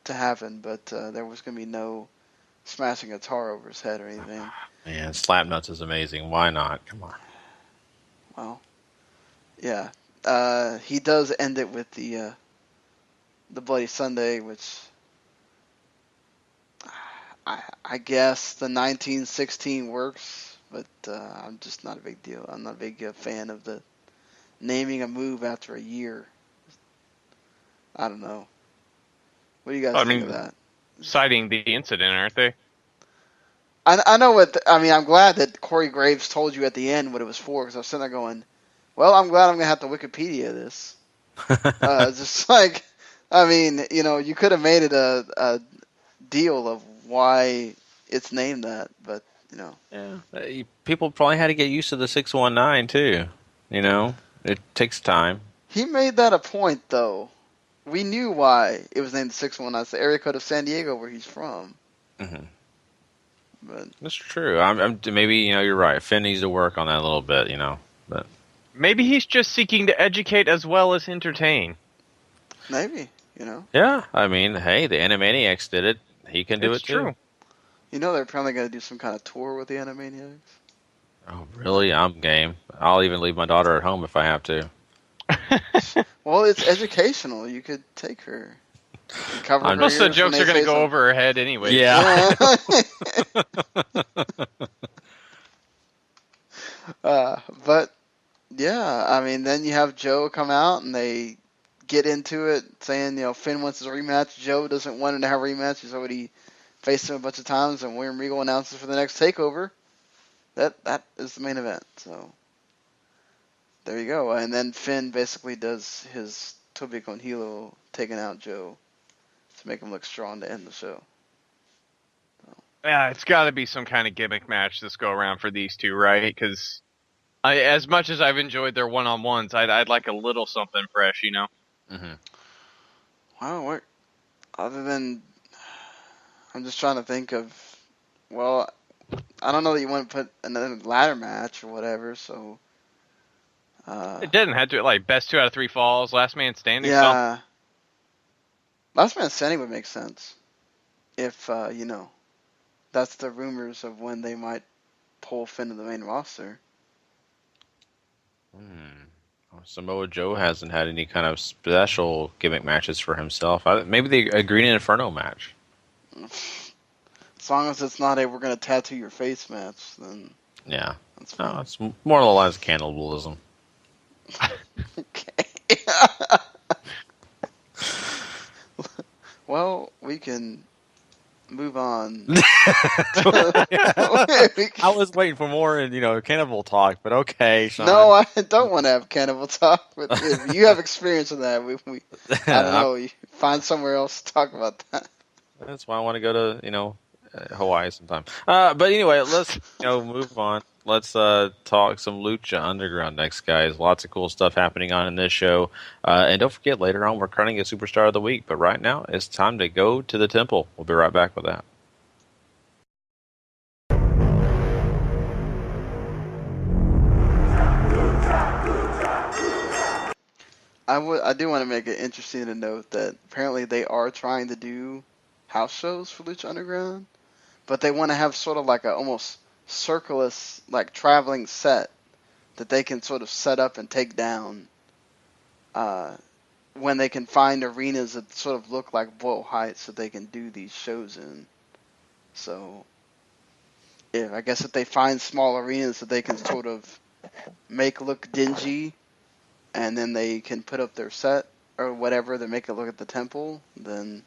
to happen, but there was going to be no smashing a tar over his head or anything. Man, Slapnuts is amazing. Why not? Come on. Well, yeah. He does end it with the Bloody Sunday, which I guess the 1916 works, but I'm just not a big deal. I'm not a big fan of the naming a move after a year. I don't know. What do you guys think of that? Citing the incident, aren't they? I know what... I'm glad that Corey Graves told you at the end what it was for, because I was sitting there going, well, I'm glad I'm going to have to Wikipedia this. Just like, you could have made it a deal of why it's named that, but, Yeah. People probably had to get used to the 619, too. It takes time. He made that a point, though. We knew why it was named 619. It's the area code of San Diego where he's from. Mm-hmm. But that's true. Maybe you're right. Finn needs to work on that a little bit. But maybe he's just seeking to educate as well as entertain. Maybe. Yeah. Hey, the Animaniacs did it. He can do it too. True. They're probably going to do some kind of tour with the Animaniacs. Oh, really? I'm game. I'll even leave my daughter at home if I have to. Well, it's educational. You could take her. Most of the jokes are going to go over her head anyway. Yeah. But, yeah, then you have Joe come out and they get into it saying, Finn wants his rematch. Joe doesn't want him to have a rematch. He's already faced him a bunch of times, and William Regal announces for the next takeover. That is the main event, so there you go. And then Finn basically does his Toby con Hilo, taking out Joe to make him look strong to end the show. So. Yeah, it's got to be some kind of gimmick match this go around for these two, right? Because as much as I've enjoyed their one-on-ones, I'd like a little something fresh, Mm-hmm. Wow, other than... I'm just trying to think of... Well, I don't know that you want to put another ladder match or whatever, so... it doesn't have to, like, best 2 out of 3 falls, last man standing. Yeah. Last man standing would make sense. If, that's the rumors of when they might pull Finn to the main roster. Samoa Joe hasn't had any kind of special gimmick matches for himself. Maybe the Green Inferno match. As long as it's not a we're going to tattoo your face match, then... Yeah. That's fine. No, it's more along the lines of cannibalism. Okay. Well, we can move on. I was waiting for more, cannibal talk, but okay, Sean. No, I don't want to have cannibal talk. But if you have experience with that, we I don't know. You find somewhere else to talk about that. That's why I want to go to, Hawaii sometime. But anyway, let's move on. Let's talk some Lucha Underground next, guys. Lots of cool stuff happening on in this show. And don't forget, later on, we're crowning a Superstar of the Week. But right now, it's time to go to the temple. We'll be right back with that. I do want to make it interesting to note that apparently they are trying to do house shows for Lucha Underground, but they want to have sort of like a almost circulus, like traveling set that they can sort of set up and take down when they can find arenas that sort of look like Boyle Heights that they can do these shows in. So, I guess if they find small arenas that they can sort of make look dingy, and then they can put up their set or whatever to make it look at the temple, then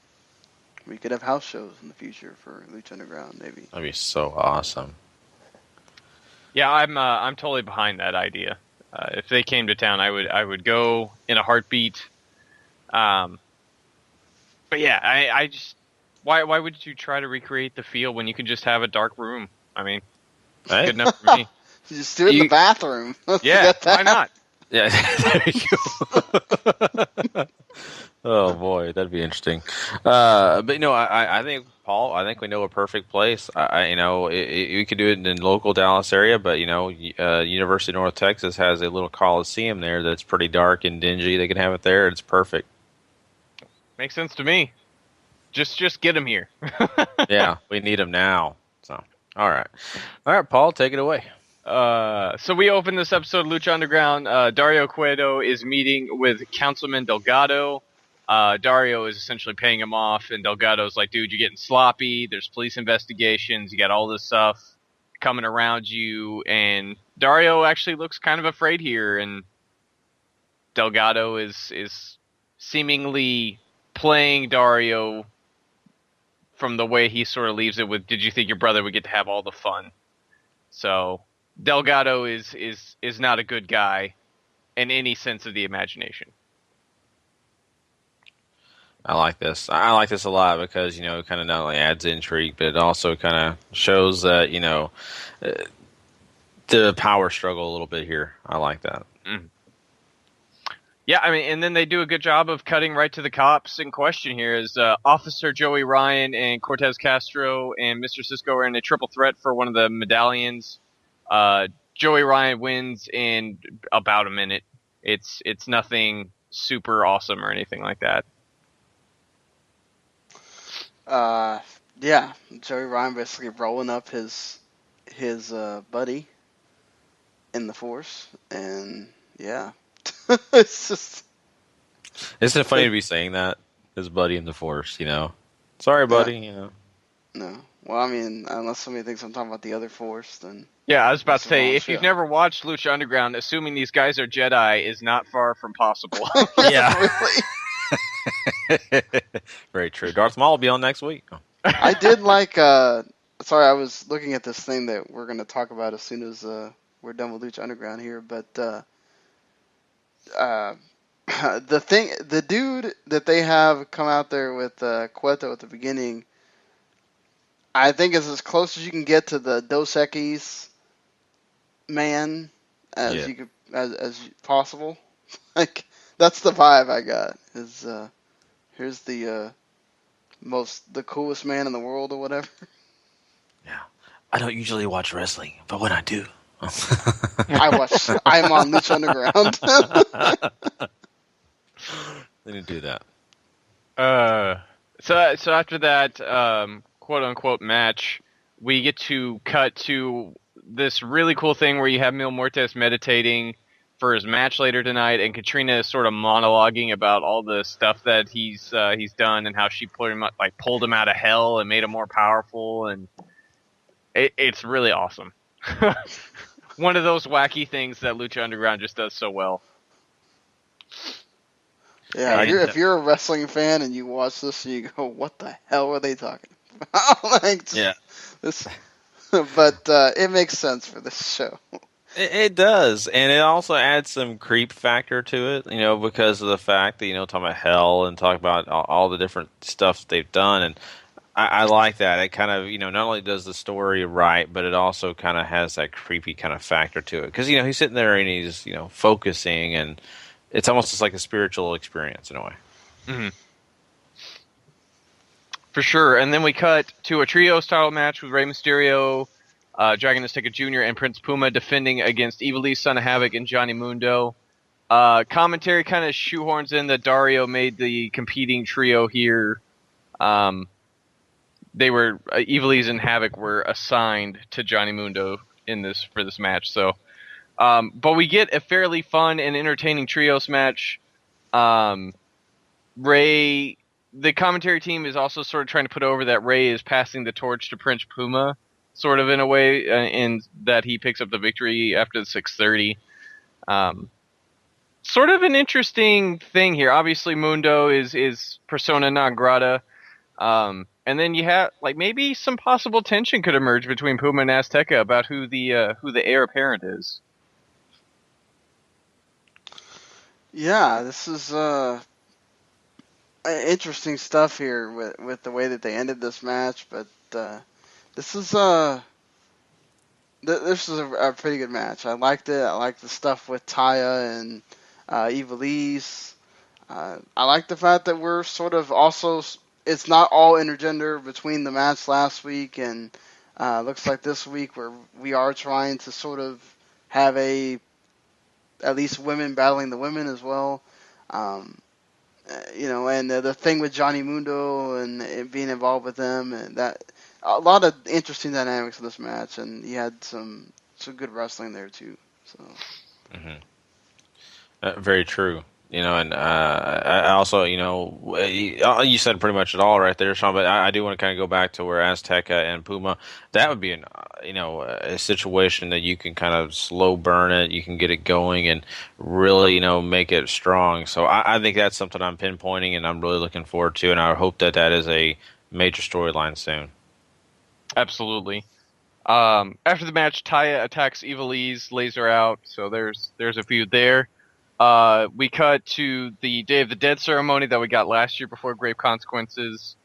We could have house shows in the future for Lucha Underground, maybe. That'd be so awesome. Yeah, I'm totally behind that idea. If they came to town, I would go in a heartbeat. But yeah, I just why would you try to recreate the feel when you can just have a dark room? I mean, it's good enough for me. You just do it in the bathroom. Yeah, why not? Yeah, there you go. Oh boy, that'd be interesting. But I think Paul, I think we know a perfect place. We could do it in the local Dallas area, but University of North Texas has a little coliseum there that's pretty dark and dingy. They can have it there. It's perfect. Makes sense to me. Just get them here. Yeah, we need them now. So, all right, Paul, take it away. So we open this episode of Lucha Underground. Dario Cueto is meeting with Councilman Delgado. Dario is essentially paying him off, and Delgado's like, dude, you're getting sloppy. There's police investigations. You got all this stuff coming around you. And Dario actually looks kind of afraid here, and Delgado is seemingly playing Dario from the way he sort of leaves it with, did you think your brother would get to have all the fun? So Delgado is not a good guy in any sense of the imagination. I like this. I like this a lot because, it kind of not only adds intrigue, but it also kind of shows that, the power struggle a little bit here. I like that. Mm. Yeah, I mean, and then they do a good job of cutting right to the cops in question here as Officer Joey Ryan and Cortez Castro and Mr. Cisco are in a triple threat for one of the medallions. Joey Ryan wins in about a minute. It's nothing super awesome or anything like that. Yeah, Joey Ryan basically rolling up his buddy in the Force, and yeah, it's just. Isn't it funny to be saying that? His buddy in the Force, Sorry, buddy, No. Well, I mean, unless somebody thinks I'm talking about the other Force, then. Yeah, I was about to say, if you've never watched Lucha Underground, assuming these guys are Jedi is not far from possible. Yeah. Very true. Darth Maul will be on next week. I did like. Sorry, I was looking at this thing that we're going to talk about as soon as we're done with Lucha Underground here. But the dude that they have come out there with Cueto at the beginning, I think is as close as you can get to the Dos Equis man as possible. Like that's the vibe I got. Is here's the coolest man in the world or whatever. Yeah, I don't usually watch wrestling, but when I do, I'm on Lucha Underground. They didn't do that. So after that quote unquote match, we get to cut to this really cool thing where you have Mil Muertes meditating for his match later tonight, and Katrina is sort of monologuing about all the stuff that he's done and how she pulled him out of hell and made him more powerful, and it's really awesome. One of those wacky things that Lucha Underground just does so well. Yeah, if you're a wrestling fan and you watch this and you go, "What the hell are they talking about?" But it makes sense for this show. It does, and it also adds some creep factor to it, because of the fact that, talking about hell and talk about all the different stuff they've done, and I like that. It kind of, not only does the story right, but it also kind of has that creepy kind of factor to it, because, he's sitting there and he's, focusing, and it's almost just like a spiritual experience in a way. Mm-hmm. For sure, and then we cut to a trios title match with Rey Mysterio, Dragon Azteca Jr. and Prince Puma defending against Ivelisse, Son of Havoc, and Johnny Mundo. Commentary kind of shoehorns in that Dario made the competing trio here. Ivelisse and Havoc were assigned to Johnny Mundo for this match. So, but we get a fairly fun and entertaining trios match. Rey, the commentary team is also sort of trying to put over that Rey is passing the torch to Prince Puma, sort of in a way, in that he picks up the victory after the 6:30. Sort of an interesting thing here. Obviously, Mundo is persona non grata. And then you have maybe some possible tension could emerge between Puma and Azteca about who the heir apparent is. Yeah, this is interesting stuff here with the way that they ended this match, but this is this is a pretty good match. I liked it. I liked the stuff with Taya and Ivelisse. I like the fact that we're sort of also, it's not all intergender between the match last week and looks like this week where we are trying to sort of have at least women battling the women as well. And the thing with Johnny Mundo and being involved with them, and that a lot of interesting dynamics in this match, and you had some good wrestling there too. So, very true. And I also, you said pretty much it all right there, Sean. But I do want to kind of go back to where Azteca and Puma. That would be a situation that you can kind of slow burn it. You can get it going and really, make it strong. So I think that's something I'm pinpointing, and I'm really looking forward to. And I hope that is a major storyline soon. Absolutely. After the match, Taya attacks Ivelisse, lays her out. So there's a feud there. We cut to the Day of the Dead ceremony that we got last year before Grave Consequences,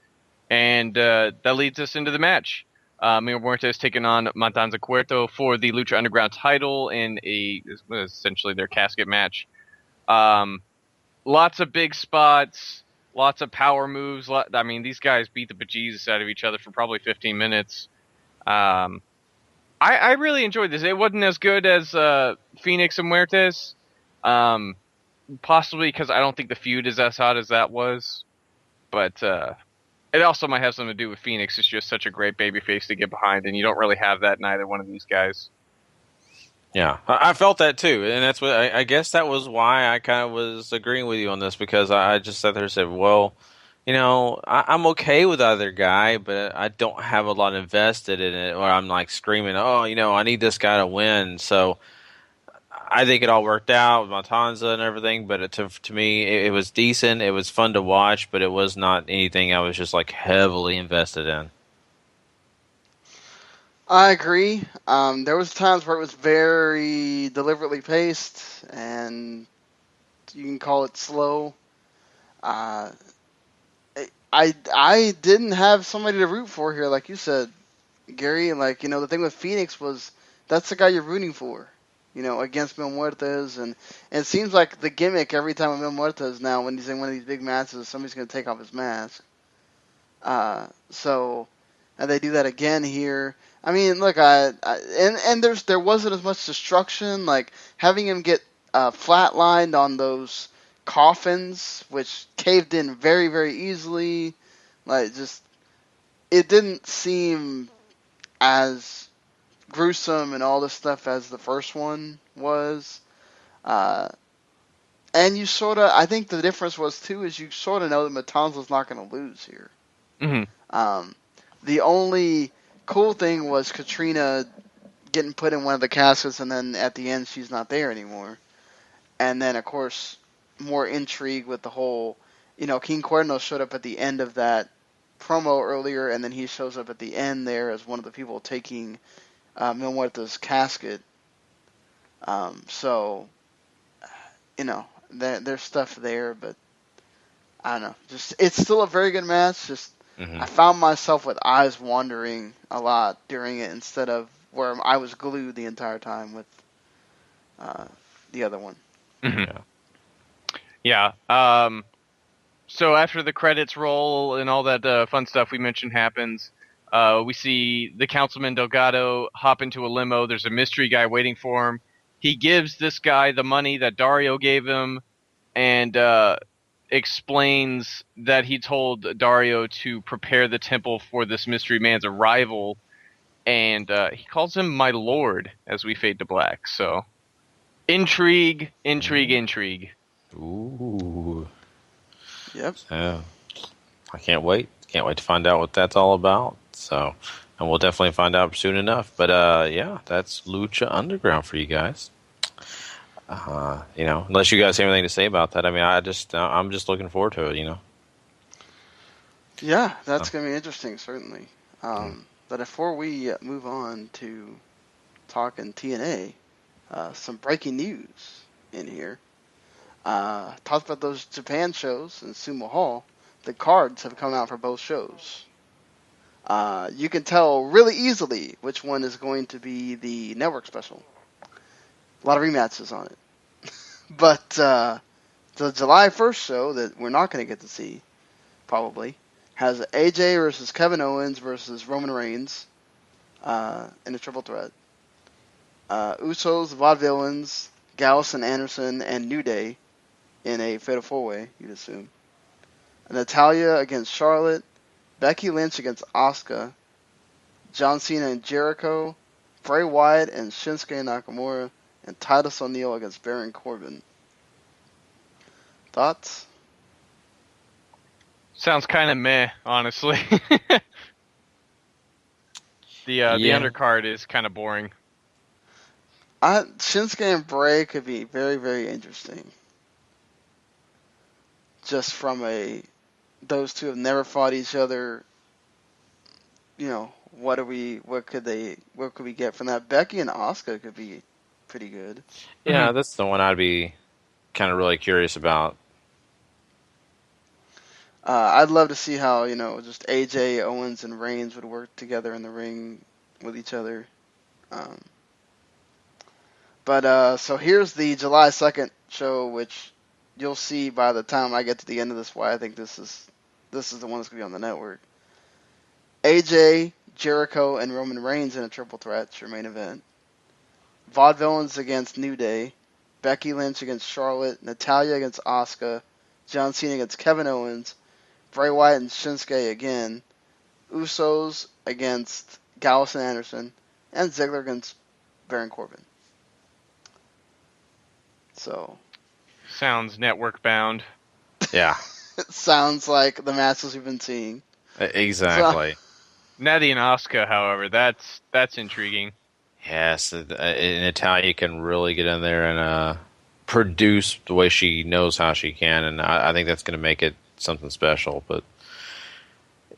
and that leads us into the match. Mil Muertes taking on Matanza Cuerto for the Lucha Underground title in essentially their casket match. Lots of big spots, lots of power moves. These guys beat the bejesus out of each other for probably 15 minutes. I really enjoyed this. It wasn't as good as Phoenix and Muertes. Possibly because I don't think the feud is as hot as that was, but it also might have something to do with Phoenix. It's just such a great babyface to get behind, and you don't really have that in either one of these guys. Yeah, I felt that too, and that's what I guess that was why I kind of was agreeing with you on this, because I just sat there and said, well, I'm okay with either guy, but I don't have a lot invested in it, or I'm like screaming, oh, I need this guy to win. So I think it all worked out with Matanza and everything, but to me, it was decent. It was fun to watch, but it was not anything I was just like heavily invested in. I agree. There was times where it was very deliberately paced, and you can call it slow. I didn't have somebody to root for here, like you said, Gary. Like, the thing with Phoenix was that's the guy you're rooting for. Against Mil Muertes, and it seems like the gimmick every time with Mil Muertes now, when he's in one of these big matches, somebody's going to take off his mask. And they do that again here. I mean, look, there wasn't as much destruction, like having him get flatlined on those coffins, which caved in very, very easily. Like, just it didn't seem as gruesome and all this stuff as the first one was. And you sort of, I think the difference was too, is you sort of know that Matanza's not going to lose here. Mm-hmm. The only cool thing was Katrina getting put in one of the caskets, and then at the end she's not there anymore. And then, of course, more intrigue with the whole, King Cuerno showed up at the end of that promo earlier, and then he shows up at the end there as one of the people taking Mil Muertes' casket. There's stuff there, but I don't know. Just, it's still a very good match. Just, I found myself with eyes wandering a lot during it instead of where I was glued the entire time with the other one. Mm-hmm. Yeah. So after the credits roll and all that fun stuff we mentioned happens, we see the Councilman Delgado hop into a limo. There's a mystery guy waiting for him. He gives this guy the money that Dario gave him and explains that he told Dario to prepare the temple for this mystery man's arrival. And he calls him my lord as we fade to black. So, intrigue. Ooh. Yep. Yeah. I can't wait. Can't wait to find out what that's all about. So, and we'll definitely find out soon enough. But yeah, that's Lucha Underground for you guys. Unless you guys have anything to say about that, I mean, I'm just looking forward to it. Yeah, that's going to be interesting, certainly. But before we move on to talking TNA, some breaking news in here. Talked about those Japan shows in Sumo Hall. The cards have come out for both shows. You can tell really easily which one is going to be the network special. A lot of rematches on it. But the July 1st show that we're not going to get to see, probably, has AJ versus Kevin Owens versus Roman Reigns in a triple threat. Usos, Vaudevillains, Gallus and Anderson, and New Day in a fatal four-way, you'd assume. Natalya against Charlotte, Becky Lynch against Asuka, John Cena and Jericho, Bray Wyatt and Shinsuke Nakamura, and Titus O'Neil against Baron Corbin. Thoughts? Sounds kind of meh, honestly. The undercard is kind of boring. Shinsuke and Bray could be very, very interesting. Just from those two have never fought each other. You know, what could we get from that? Becky and Asuka could be pretty good. Yeah, that's the one I'd be kind of really curious about. I'd love to see how, just AJ, Owens, and Reigns would work together in the ring with each other. So here's the July 2nd show, which you'll see by the time I get to the end of this why I think this is the one that's going to be on the network. AJ, Jericho, and Roman Reigns in a triple threat, it's your main event. Vaudevillains against New Day, Becky Lynch against Charlotte, Natalya against Asuka, John Cena against Kevin Owens, Bray Wyatt and Shinsuke again, Usos against Gallus and Anderson, and Ziggler against Baron Corbin. So. Sounds network bound. Yeah. It sounds like the matches we've been seeing. Exactly. So, Natty and Asuka, however, that's intriguing. Yes, Natalya can really get in there and produce the way she knows how she can, and I think that's going to make it something special. But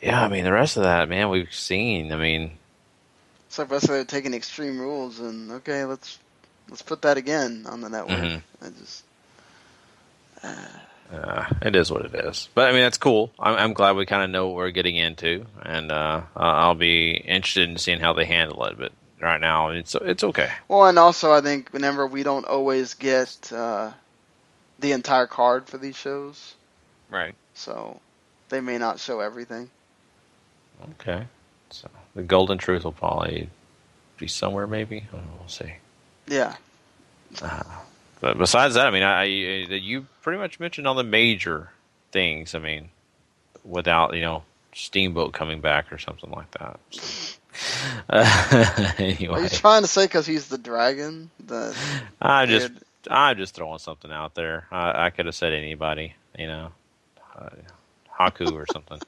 yeah, I mean, the rest of that, man, we've seen. I mean, it's like basically taking Extreme Rules and okay, let's put that again on the network. Mm-hmm. It is what it is. But I mean, that's cool. I'm glad we kind of know what we're getting into, and I'll be interested in seeing how they handle it. But right now, it's okay. Well, and also I think remember we don't always get the entire card for these shows, right? So they may not show everything. Okay. So the Golden Truth will probably be somewhere, maybe. I don't know, we'll see. Yeah. But besides that, I mean, you pretty much mentioned all the major things. I mean, without Steamboat coming back or something like that. So. Anyway, are you trying to say because he's the dragon? I'm just throwing something out there. I could have said anybody, Haku or something.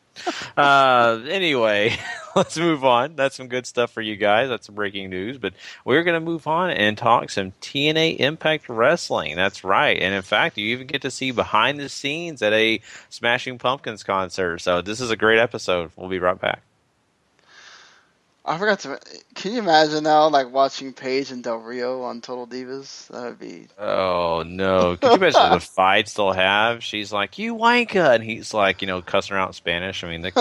Anyway, let's move on. That's some good stuff for you guys. That's some breaking news. But we're going to move on and talk some TNA Impact Wrestling. That's right. And in fact, you even get to see behind the scenes at a Smashing Pumpkins concert. So this is a great episode. We'll be right back. I forgot to. Can you imagine now, like watching Paige and Del Rio on Total Divas? That would be. Oh no! Could you imagine the fights they'll have? She's like, "You wanker," and he's like, cussing her out in Spanish. I mean,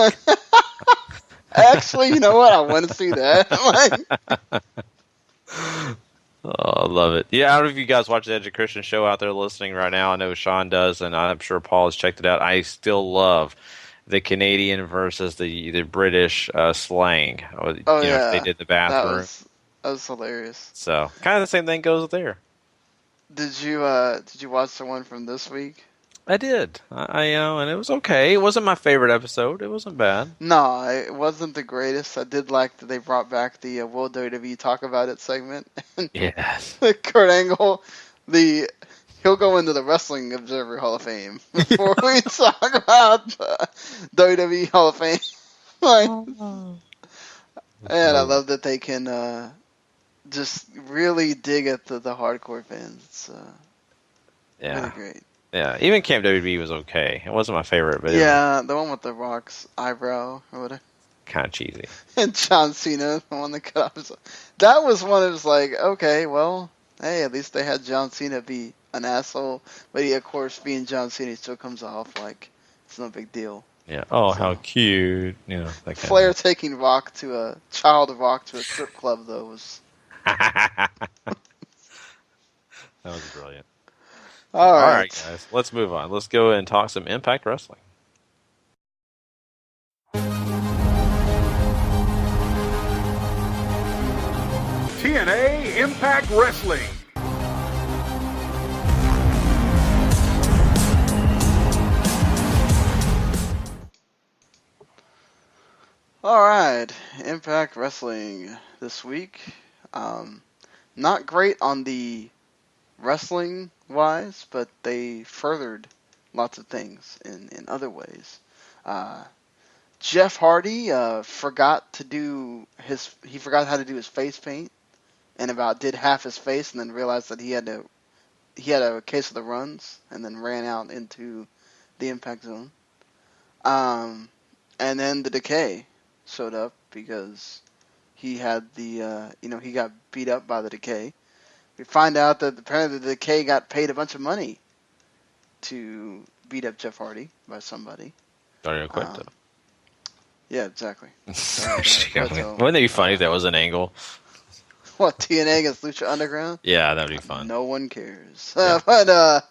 actually, you know what? I want to see that. Oh, I love it. Yeah, I don't know if you guys watch the Edge of Christian show out there listening right now. I know Sean does, and I'm sure Paul has checked it out. I still love the Canadian versus the British slang. Yeah. They did the bathroom. That was hilarious. So kind of the same thing goes there. Did you watch the one from this week? I did. And it was okay. It wasn't my favorite episode. It wasn't bad. No, it wasn't the greatest. I did like that they brought back the Will WWE Talk About It segment. Yes. Kurt Angle, he'll go into the Wrestling Observer Hall of Fame before we talk about the WWE Hall of Fame. And I love that they can just really dig at the hardcore fans. It's really great. Yeah, even Camp WB was okay. It wasn't my favorite, but Yeah, the one with the Rock's eyebrow or whatever. kind of cheesy. And John Cena, the one that cut off his... That was one that was like, okay, well, hey, at least they had John Cena be an asshole. But he, of course, being John Cena, he still comes off like it's no big deal. Yeah. Oh, So- how cute. You know, that kind Flair taking Rock to a child of Rock to a strip club, though, was... That was brilliant. All All right. right, guys. Let's move on. Let's go and talk some Impact Wrestling. TNA Impact Wrestling. All right, Impact Wrestling this week. Not great on the wrestling wise, but they furthered lots of things in other ways. Jeff Hardy forgot how to do his face paint, and about did half his face, and then realized that he had a case of the runs, and then ran out into the Impact Zone. And then the Decay showed up because he had he got beat up by the Decay. We find out that apparently the Decay got paid a bunch of money to beat up Jeff Hardy by somebody. Starting to quit, though. Yeah, exactly. Wouldn't it be funny if that was an angle? What, TNA against Lucha Underground? Yeah, that'd be fun. No one cares. Yeah. But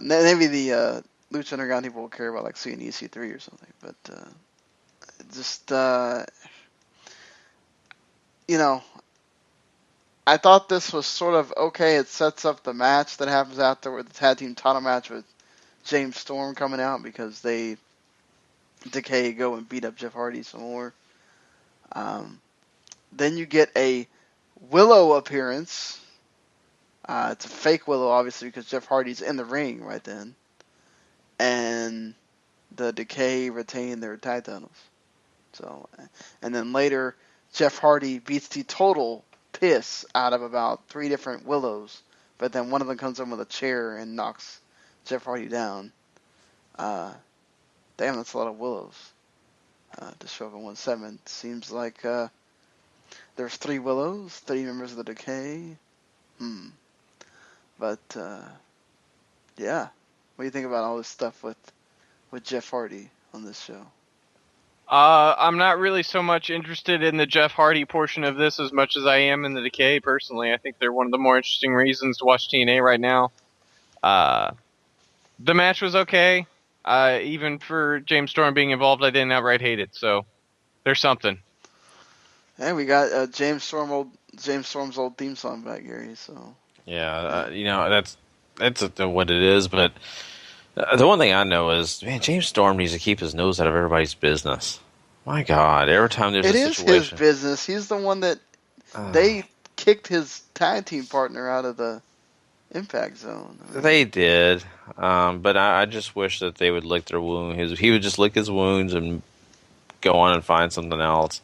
maybe the Lucha Underground people will care about like seeing EC3 or something. But I thought this was sort of okay. It sets up the match that happens afterward, the tag team title match with James Storm coming out because they Decay go and beat up Jeff Hardy some more. Then you get a Willow appearance. It's a fake Willow, obviously, because Jeff Hardy's in the ring right then. And the Decay retain their tag titles. So, and then later, Jeff Hardy beats the total piss out of about 3 different Willows. But then one of them comes in with a chair and knocks Jeff Hardy down. Damn, that's a lot of Willows to show up in 1/7. Seems like there's 3 Willows, 3 members of the Decay. But yeah, what do you think about all this stuff with Jeff Hardy on this show? I'm not really so much interested in the Jeff Hardy portion of this as much as I am in the Decay, personally. I think they're one of the more interesting reasons to watch TNA right now. The match was okay. Even for James Storm being involved, I didn't outright hate it, so there's something. Hey, we got James Storm's old theme song back, Gary, so... Yeah, that's what it is, but the one thing I know is, man, James Storm needs to keep his nose out of everybody's business. My God, every time there's a situation... It is his business. He's the one that... They kicked his tag team partner out of the Impact Zone. They did, but I just wish that they would lick their wound. He would just lick his wounds and go on and find something else.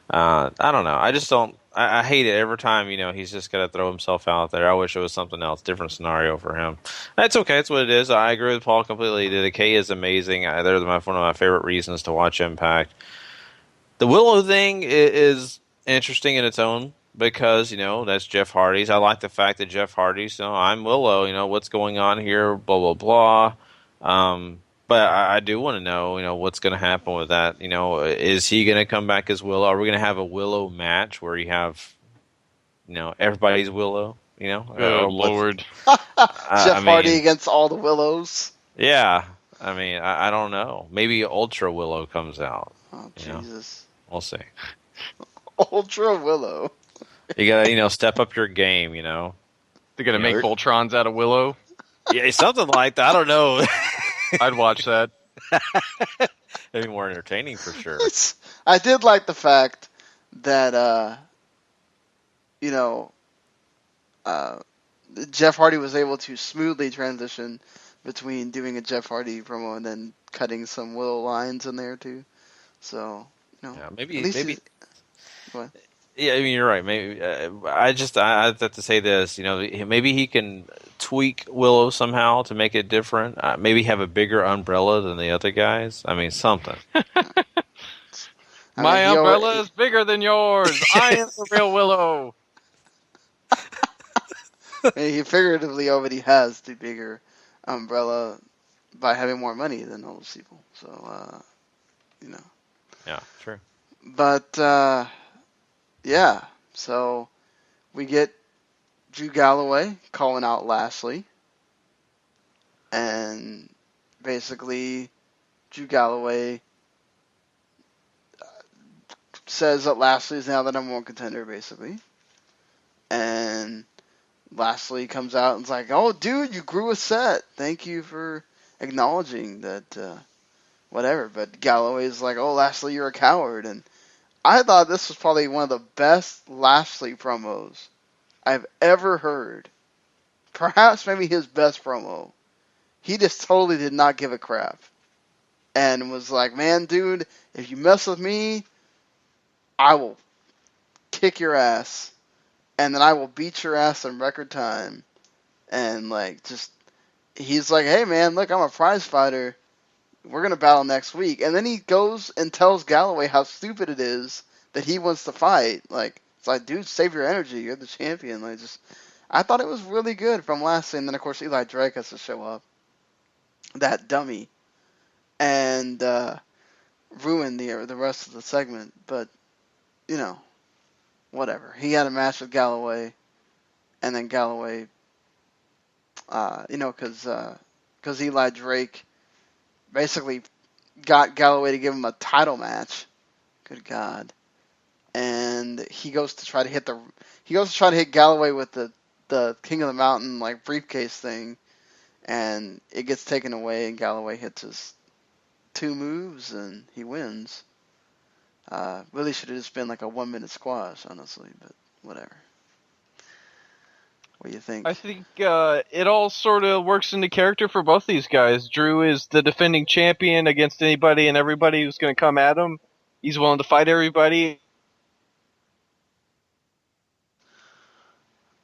I don't know. I just don't... I hate it every time, he's just got to throw himself out there. I wish it was something else, different scenario for him. That's okay. That's what it is. I agree with Paul completely. The Decay is amazing. They're one of my favorite reasons to watch Impact. The Willow thing is interesting in its own because, that's Jeff Hardy's. I like the fact that Jeff Hardy's, I'm Willow, what's going on here, blah, blah, blah. But I do want to know, what's going to happen with that. Is he going to come back as Willow? Are we going to have a Willow match where you have, everybody's Willow? Oh, Lord. Jeff Hardy against all the Willows. Yeah. I don't know. Maybe Ultra Willow comes out. Oh, Jesus. We'll see. Ultra Willow. You got to, step up your game, They're going to make Voltrons out of Willow? Yeah, something like that. I don't know. I'd watch that. It'd be more entertaining for sure. I did like the fact that, Jeff Hardy was able to smoothly transition between doing a Jeff Hardy promo and then cutting some Willow lines in there too. So, yeah, maybe Yeah, I mean, you're right. Maybe I have to say this. Maybe he can tweak Willow somehow to make it different. Maybe have a bigger umbrella than the other guys. I mean, something. My umbrella is bigger than yours. I am the real Willow. He figuratively already has the bigger umbrella by having more money than all those people. So, Yeah, true. But, yeah. So, we get Drew Galloway calling out Lashley. And basically, Drew Galloway says that Lashley is now the number one contender, basically. And Lashley comes out and's like, "Oh, dude, you grew a set. Thank you for acknowledging that, whatever." But Galloway's like, "Oh, Lashley, you're a coward." And I thought this was probably one of the best Lashley promos I've ever heard. Perhaps maybe his best promo. He just totally did not give a crap. And was like, "Man, dude, if you mess with me, I will kick your ass. And then I will beat your ass in record time." And, he's like, "Hey, man, look, I'm a prize fighter. We're going to battle next week." And then he goes and tells Galloway how stupid it is that he wants to fight. It's like, dude, save your energy. You're the champion. I thought it was really good from Lashley. And then, of course, Eli Drake has to show up. That dummy. And ruin the rest of the segment. But, whatever. He had a match with Galloway. And then Galloway, because Eli Drake basically got Galloway to give him a title match. Good God. And he goes to try to hit Galloway with the King of the Mountain briefcase thing, and it gets taken away, and Galloway hits his 2 moves and he wins. Really should have just been a 1-minute squash, honestly, but whatever. What do you think? I think it all sort of works into character for both these guys. Drew is the defending champion against anybody and everybody who's going to come at him. He's willing to fight everybody.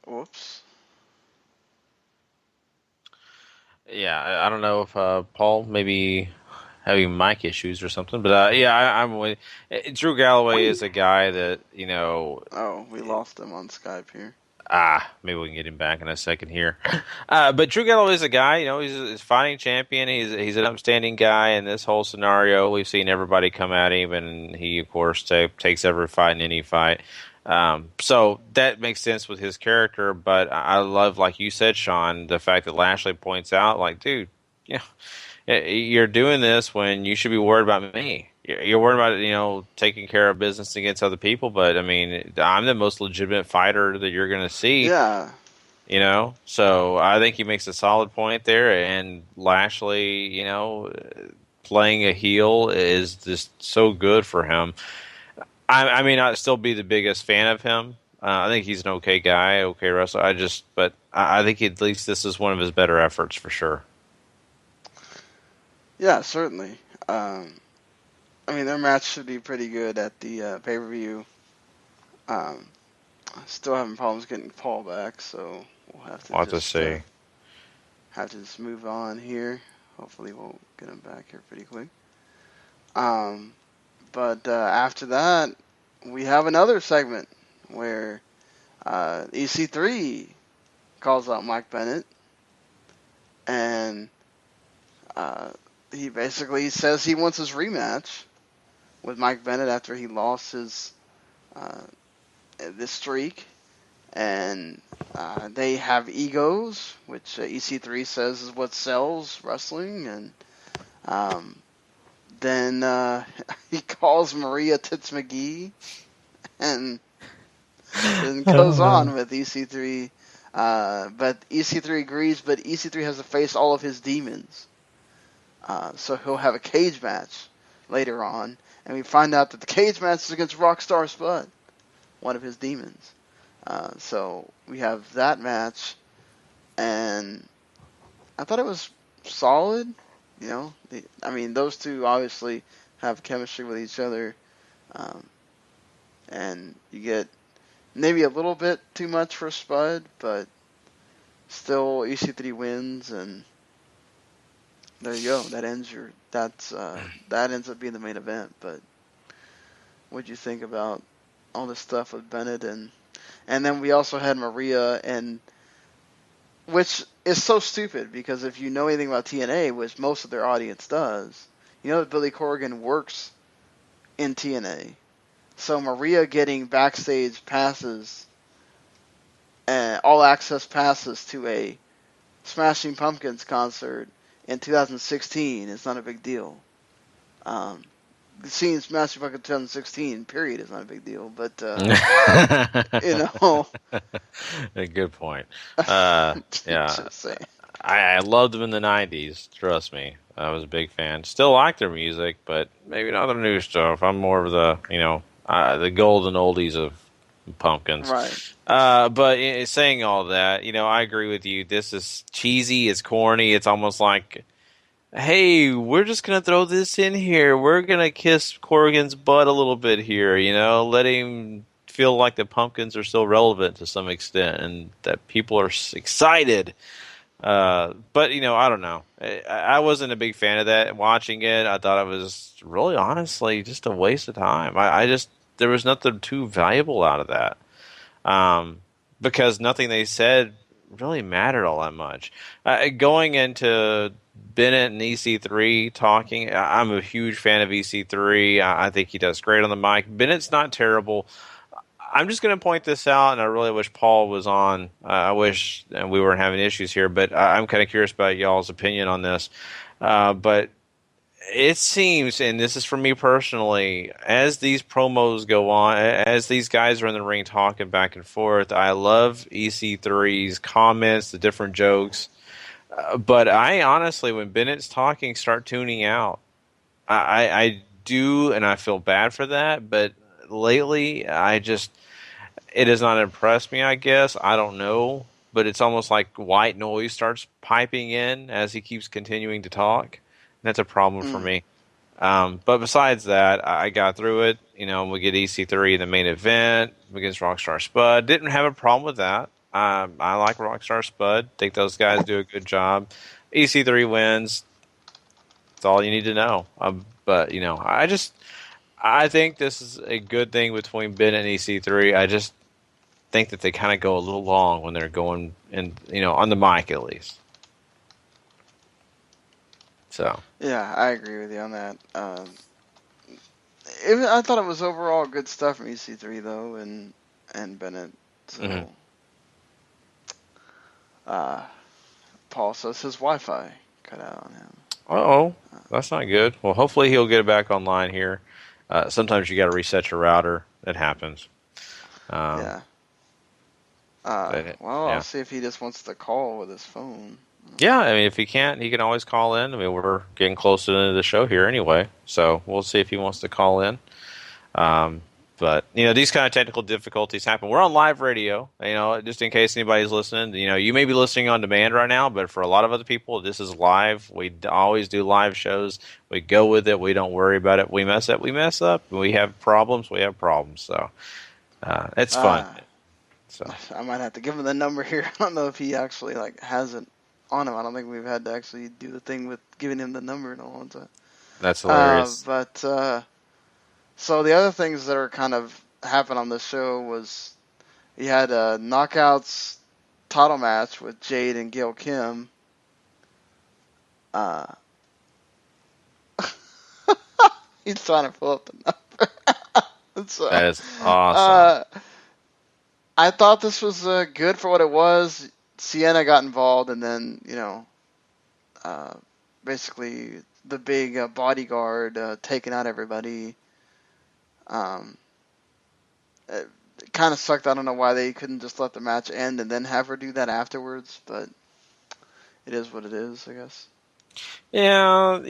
Whoops. Yeah, I don't know if Paul maybe having mic issues or something, but I'm with Drew Galloway is a guy that Oh, we lost him on Skype here. Maybe we can get him back in a second here. But Drew Galloway is a guy, he's a fighting champion. He's an upstanding guy in this whole scenario. We've seen everybody come at him, and he, of course, takes every fight in any fight. So that makes sense with his character, but I love, like you said, Sean, the fact that Lashley points out, dude, you're doing this when you should be worried about me. You're worried about, taking care of business against other people, but, I mean, I'm the most legitimate fighter that you're going to see. Yeah. So I think he makes a solid point there, and Lashley, playing a heel is just so good for him. I may not still be the biggest fan of him. I think he's an okay guy, okay wrestler. But I think at least this is one of his better efforts for sure. Yeah, certainly. Their match should be pretty good at the pay-per-view. Still having problems getting Paul back, so we'll have to see. Have to just move on here. Hopefully we'll get him back here pretty quick. But after that, we have another segment where EC3 calls out Mike Bennett, and he basically says he wants his rematch with Mike Bennett after he lost his this streak, and they have egos, which EC3 says is what sells wrestling, and then he calls Maria Tits McGee, and then goes on with EC3, but EC3 agrees, but EC3 has to face all of his demons, so he'll have a cage match later on. And we find out that the cage match is against Rockstar Spud, one of his demons. So we have that match, and I thought it was solid. Those two obviously have chemistry with each other, and you get maybe a little bit too much for Spud, but still EC3 wins, and there you go. That ends that ends up being the main event. But what'd you think about all this stuff with Bennett, and then we also had Maria, and which is so stupid because if you know anything about TNA, which most of their audience does, you know that Billy Corgan works in TNA. So Maria getting backstage passes, all access passes to a Smashing Pumpkins concert in 2016 is not a big deal. Seeing Smashing Pumpkins 2016, period, is not a big deal. But you know, a good point. Yeah, I loved them in the '90s. Trust me, I was a big fan. Still like their music, but maybe not the new stuff. I'm more of the the golden oldies of Pumpkins. Right. But saying all that, I agree with you. This is cheesy. It's corny. It's almost like, hey, we're just going to throw this in here. We're going to kiss Corrigan's butt a little bit here, let him feel like the Pumpkins are still relevant to some extent and that people are excited. But, I don't know. I wasn't a big fan of that. Watching it, I thought it was really, honestly, just a waste of time. There was nothing too valuable out of that. Because nothing they said really mattered all that much. Going into Bennett and EC3 talking, I'm a huge fan of EC3. I think he does great on the mic. Bennett's not terrible. I'm just going to point this out, and I really wish Paul was on. I wish we weren't having issues here, but I'm kind of curious about y'all's opinion on this. But it seems, and this is for me personally, as these promos go on, as these guys are in the ring talking back and forth, I love EC3's comments, the different jokes. But I honestly, when Bennett's talking, start tuning out. I do, and I feel bad for that. But lately, it has not impressed me, I guess. I don't know. But it's almost like white noise starts piping in as he keeps continuing to talk. That's a problem for me. But besides that, I got through it. We get EC3 in the main event against Rockstar Spud. Didn't have a problem with that. I like Rockstar Spud. Think those guys do a good job. EC3 wins. That's all you need to know. But, I think this is a good thing between Ben and EC3. I just think that they kind of go a little long when they're going in, on the mic at least. So yeah, I agree with you on that. I thought it was overall good stuff from EC3 though, and Bennett. So, Paul says his Wi-Fi cut out on him. Uh-oh, that's not good. Well, hopefully he'll get it back online here. Sometimes you got to reset your router. It happens. Yeah. I'll see if he just wants to call with his phone. Yeah, I mean, if he can't, he can always call in. I mean, we're getting close to the end of the show here anyway, so we'll see if he wants to call in. But, these kind of technical difficulties happen. We're on live radio, just in case anybody's listening. You may be listening on demand right now, but for a lot of other people, this is live. We always do live shows. We go with it. We don't worry about it. We mess up. We have problems. So it's fun. So I might have to give him the number here. I don't know if he actually has it on him. I don't think we've had to actually do the thing with giving him the number in a long time. That's hilarious. So the other things that are kind of happened on this show was you had a Knockouts title match with Jade and Gail Kim. He's trying to pull up the number. That is awesome. I thought this was good for what it was. Sienna got involved, and then, basically the big bodyguard taking out everybody. It kind of sucked. I don't know why they couldn't just let the match end and then have her do that afterwards, but it is what it is, I guess. Yeah,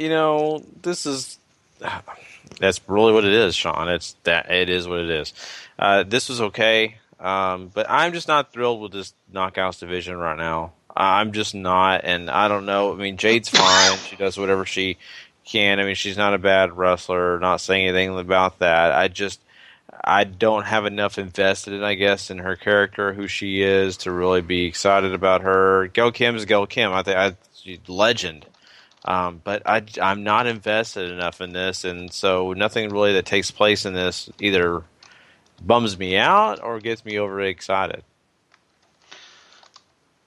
that's really what it is, Sean. It is what it is. This was okay. But I'm just not thrilled with this Knockouts division right now. I'm just not, and I don't know. I mean, Jade's fine. She does whatever she can. I mean, she's not a bad wrestler. Not saying anything about that. I don't have enough invested in, I guess, in her character, who she is, to really be excited about her. Gail Kim is Gail Kim. I think she's a legend. But I'm not invested enough in this, and so nothing really that takes place in this either bums me out or gets me overly excited.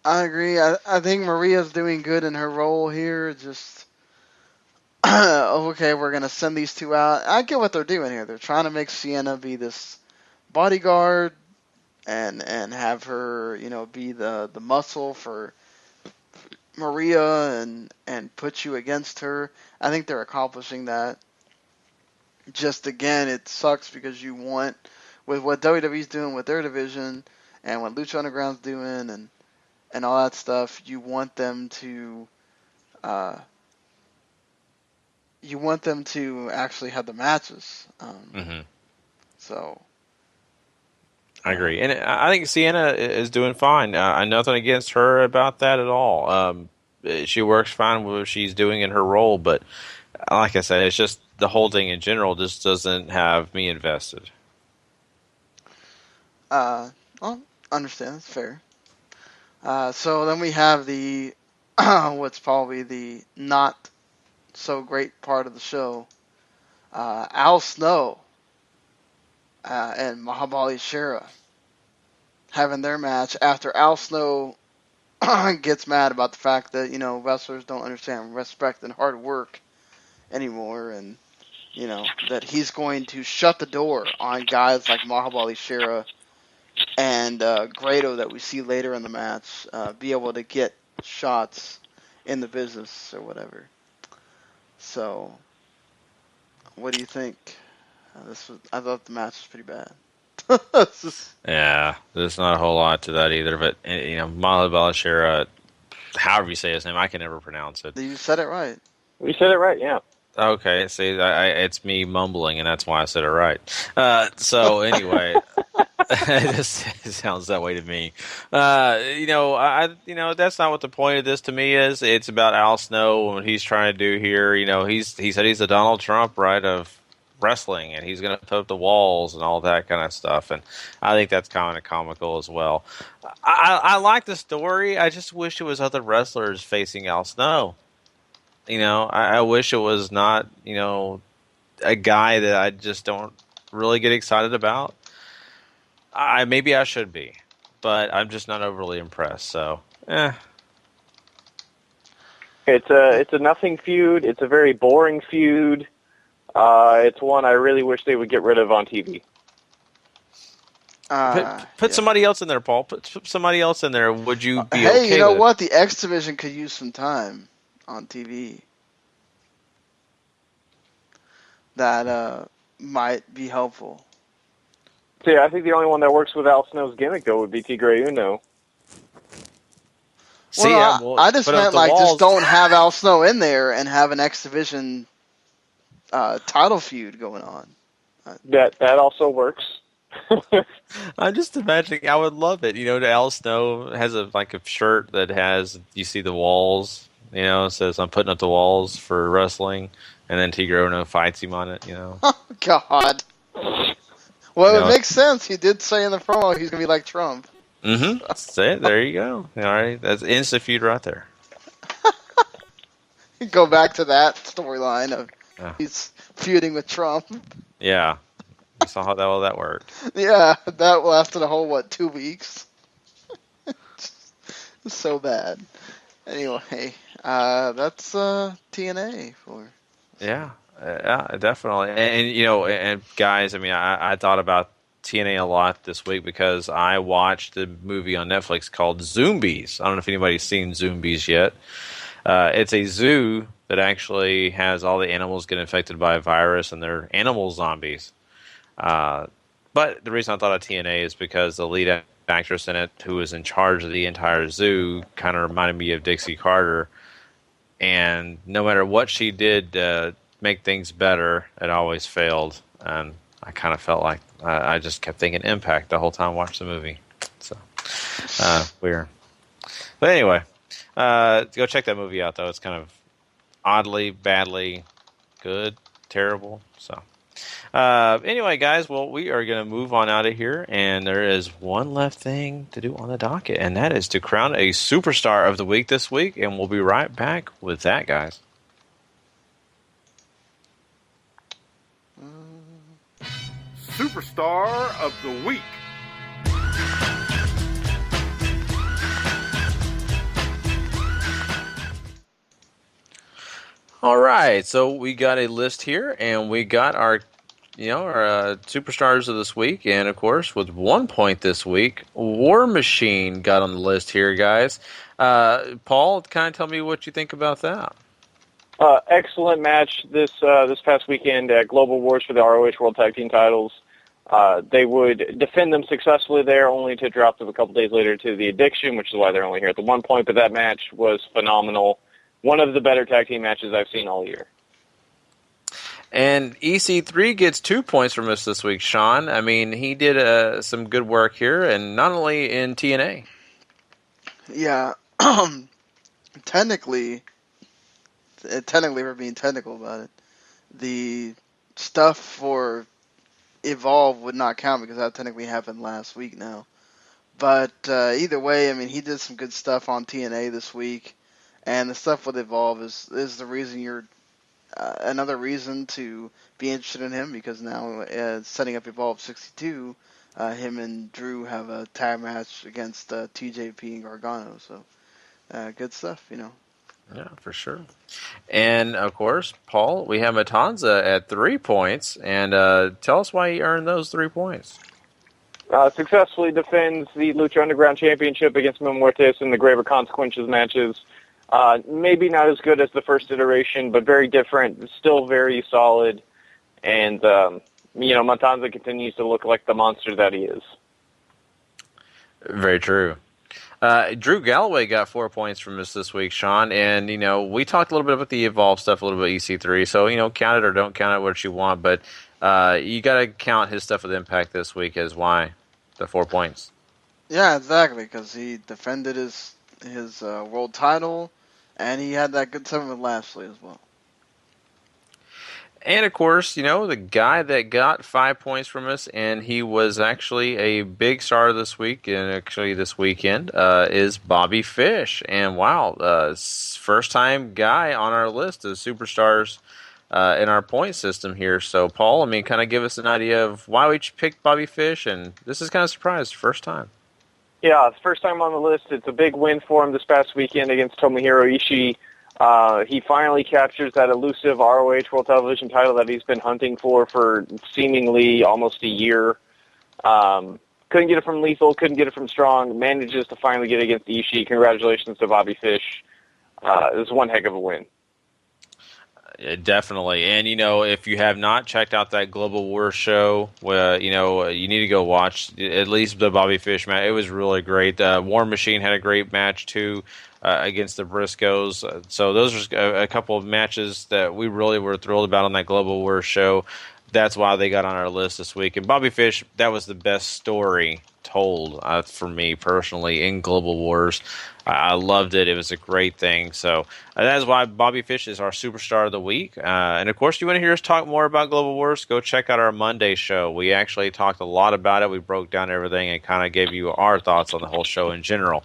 I agree. I think Maria's doing good in her role here. Just, okay, we're going to send these two out. I get what they're doing here. They're trying to make Sienna be this bodyguard and have her, be the muscle for Maria and put you against her. I think they're accomplishing that. Just, again, it sucks because you want, with what WWE's doing with their division and what Lucha Underground's doing and all that stuff, you want them to actually have the matches. So I agree, and I think Sienna is doing fine. Nothing against her about that at all. She works fine with what she's doing in her role, but like I said, it's just the whole thing in general just doesn't have me invested. Well, understand, that's fair. So then we have the what's probably the not so great part of the show. Al Snow and Mahabali Shera having their match after Al Snow gets mad about the fact that, wrestlers don't understand respect and hard work anymore, and, that he's going to shut the door on guys like Mahabali Shera and Grado that we see later in the match be able to get shots in the business or whatever. So, what do you think? I thought the match was pretty bad. Yeah, there's not a whole lot to that either. But Mahabali Shera, however you say his name, I can never pronounce it. You said it right. You said it right, yeah. Okay, see, it's me mumbling, and that's why I said it right. So anyway, it sounds that way to me. That's not what the point of this to me is. It's about Al Snow and what he's trying to do here. He said he's the Donald Trump, right, of wrestling, and he's going to put up the walls and all that kind of stuff. And I think that's kind of comical as well. I like the story. I just wish it was other wrestlers facing Al Snow. I wish it was not, a guy that I just don't really get excited about. Maybe I should be, but I'm just not overly impressed. So, It's a nothing feud. It's a very boring feud. It's one I really wish they would get rid of on TV. Put somebody else in there, Paul. Put somebody else in there. Would you be hey, okay you know with? what? The X Division could use some time on TV. That might be helpful. See, I think the only one that works with Al Snow's gimmick, though, would be Tigre Uno. I just meant, just don't have Al Snow in there and have an X Division title feud going on. That also works. I'm just imagining. I would love it. Al Snow has a shirt that has, you see the walls. It says I'm putting up the walls for wrestling, and then Tigre Uno fights him on it. Oh God. Well, it makes sense. He did say in the promo he's gonna be like Trump. Mm-hmm. That's it. There you go. All right, that's instant feud right there. Go back to that storyline of he's feuding with Trump. Yeah, you saw how that worked. Yeah, that lasted a whole 2 weeks. So bad. Anyway, that's TNA for. Yeah, definitely. And guys, I thought about TNA a lot this week because I watched the movie on Netflix called Zombies. I don't know if anybody's seen Zombies yet. It's a zoo that actually has all the animals get infected by a virus, and they're animal zombies. But the reason I thought of TNA is because the lead actress in it, who was in charge of the entire zoo, kind of reminded me of Dixie Carter. And no matter what she did to make things better, it always failed. And I kind of felt like I just kept thinking Impact the whole time I watched the movie. So, weird. But anyway, go check that movie out, though. It's kind of oddly, badly good, terrible. So, Anyway, guys, well, we are going to move on out of here, and there is one left thing to do on the docket, and that is to crown a Superstar of the Week this week, and we'll be right back with that, guys. Superstar of the Week. All right, so we got a list here, and we got our Superstars of this week, and of course, with 1 point this week, War Machine got on the list here, guys. Paul, kind of tell me what you think about that. Excellent match this past weekend at Global Wars for the ROH World Tag Team titles. They would defend them successfully there, only to drop them a couple days later to the Addiction, which is why they're only here at the 1 point. But that match was phenomenal. One of the better tag team matches I've seen all year. And EC3 gets 2 points from us this week, Sean. I mean, he did some good work here, and not only in TNA. Yeah, technically, we're being technical about it. The stuff for Evolve would not count because that technically happened last week now. But either way, I mean, he did some good stuff on TNA this week, and the stuff with Evolve is the reason you're another reason to be interested in him, because now setting up Evolve 62, him and Drew have a tag match against TJP and Gargano. So good stuff, you know. Yeah, for sure. And, of course, Paul, we have Matanza at 3 points. And tell us why he earned those 3 points. Successfully defends the Lucha Underground Championship against Mil Muertes in the Graver Consequences matches. Maybe not as good as the first iteration, but very different, still very solid. And, Matanza continues to look like the monster that he is. Very true. Drew Galloway got 4 points from us this week, Sean, and, we talked a little bit about the Evolve stuff, a little bit EC3, so, count it or don't count it, what you want, but you got to count his stuff with Impact this week as why the 4 points. Yeah, exactly, because he defended his world title, and he had that good time with Lashley as well. And, of course, the guy that got 5 points from us, and he was actually a big star this week, and actually this weekend, is Bobby Fish. And, wow, first-time guy on our list of superstars in our point system here. So, Paul, kind of give us an idea of why we picked Bobby Fish, and this is kind of a surprise, first time. Yeah, it's first time on the list. It's a big win for him this past weekend against Tomohiro Ishii. He finally captures that elusive ROH World Television title that he's been hunting for seemingly almost a year. Couldn't get it from Lethal, couldn't get it from Strong, manages to finally get it against Ishii. Congratulations to Bobby Fish. This is one heck of a win. Definitely. And, if you have not checked out that Global War show, you need to go watch at least the Bobby Fish match. It was really great. War Machine had a great match, too, against the Briscoes. So those are a couple of matches that we really were thrilled about on that Global War show. That's why they got on our list this week. And Bobby Fish, that was the best story told for me personally in Global Wars. I loved it. It was a great thing. So that is why Bobby Fish is our Superstar of the Week. And, of course, you want to hear us talk more about Global Wars, go check out our Monday show. We actually talked a lot about it. We broke down everything and kind of gave you our thoughts on the whole show in general.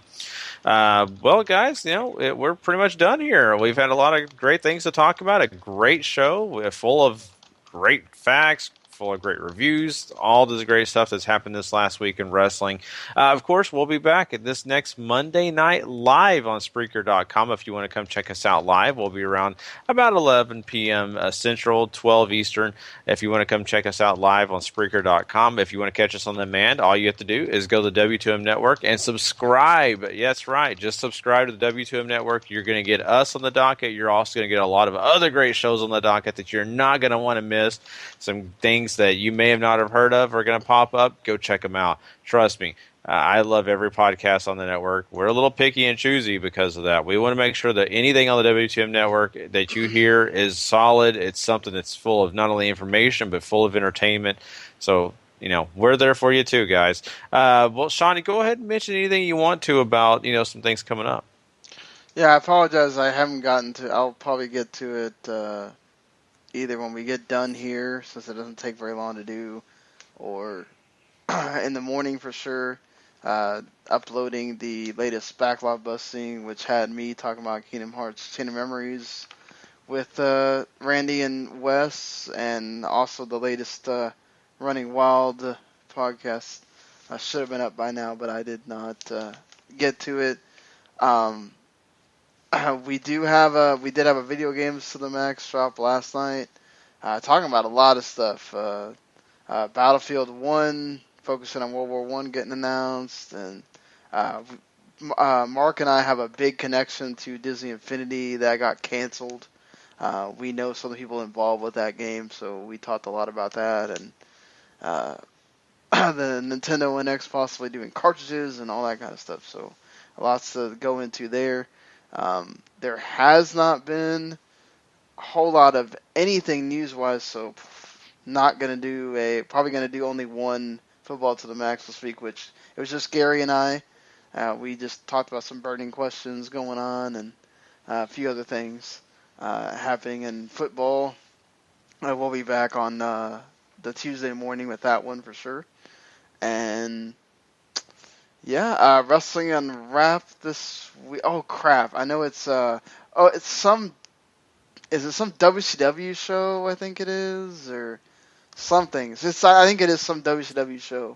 Well, guys, we're pretty much done here. We've had a lot of great things to talk about. A great show full of great facts, full of great reviews, all this great stuff that's happened this last week in wrestling. Of course, we'll be back at this next Monday night live on Spreaker.com. If you want to come check us out live, we'll be around about 11 p.m. Central, 12 Eastern. If you want to come check us out live on Spreaker.com, if you want to catch us on demand, all you have to do is go to the W2M Network and subscribe. Yes, right. Just subscribe to the W2M Network. You're going to get us on the docket. You're also going to get a lot of other great shows on the docket that you're not going to want to miss. Some things that you may have not have heard of are going to pop up. Go check them out. Trust me, I love every podcast on the network. We're a little picky and choosy because of that. We want to make sure that anything on the WTM network that you hear is solid. It's something that's full of not only information but full of entertainment. So, we're there for you too, guys. Well, Shawnee, go ahead and mention anything you want to about, some things coming up. Yeah, I apologize. I haven't gotten to. I'll probably get to it either when we get done here, since it doesn't take very long to do, or in the morning for sure, uploading the latest backlog busting, which had me talking about Kingdom Hearts Chain of Memories with Randy and Wes, and also the latest Running Wild podcast. I should have been up by now, but I did not get to it. We did have a video games to the max drop last night, talking about a lot of stuff. Battlefield 1, focusing on World War 1 getting announced, and Mark and I have a big connection to Disney Infinity that got canceled. We know some of the people involved with that game, so we talked a lot about that, and the Nintendo NX possibly doing cartridges and all that kind of stuff. So lots to go into there. There has not been a whole lot of anything news-wise, so probably gonna do only one football to the max this week, which it was just Gary and I. We just talked about some burning questions going on and a few other things happening in football. We'll be back on the Tuesday morning with that one for sure. And yeah, Wrestling Unwrapped this week. Oh crap! I know it's it's some. Is it some WCW show? I think it is, or something. I think it is some WCW show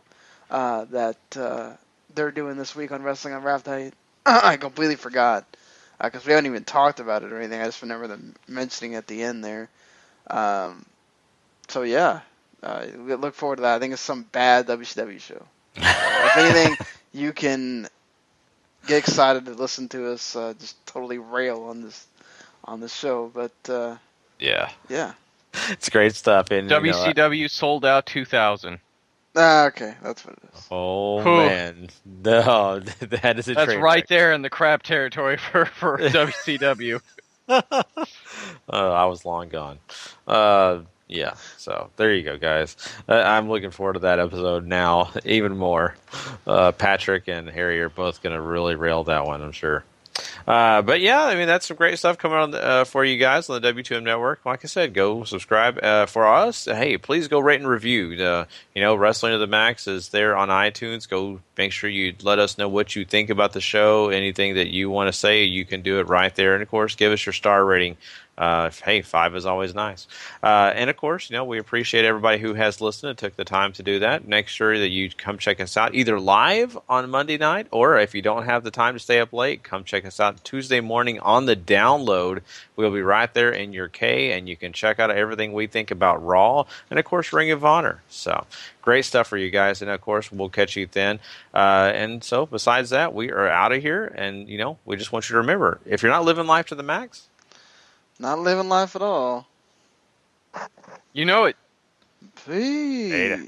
that they're doing this week on Wrestling Unwrapped. I completely forgot because we haven't even talked about it or anything. I just remember them mentioning at the end there. So yeah, we look forward to that. I think it's some bad WCW show. If anything, you can get excited to listen to us just totally rail on this show. But yeah, it's great stuff. And WCW sold out 2000. Okay, that's what it is. Oh man, no, that is a. That's train right wreck. there in the crap territory for WCW. I was long gone. Yeah, so there you go, guys. I'm looking forward to that episode now, even more. Patrick and Harry are both going to really rail that one, I'm sure. But yeah, I mean, that's some great stuff coming on for you guys on the W2M Network. Like I said, go subscribe. For us, hey, please go rate and review. Wrestling to the Max is there on iTunes. Go make sure you let us know what you think about the show. Anything that you want to say, you can do it right there. And of course, give us your star rating. Hey, 5 is always nice. And of course, we appreciate everybody who has listened and took the time to do that. Make sure that you come check us out either live on Monday night, or if you don't have the time to stay up late, come check us out Tuesday morning on the download. We'll be right there in your K, and you can check out everything we think about Raw and of course Ring of Honor. So great stuff for you guys, and of course we'll catch you then. And so besides that, we are out of here, and we just want you to remember, if you're not living life to the max, not living life at all. You know it. Peace. Later.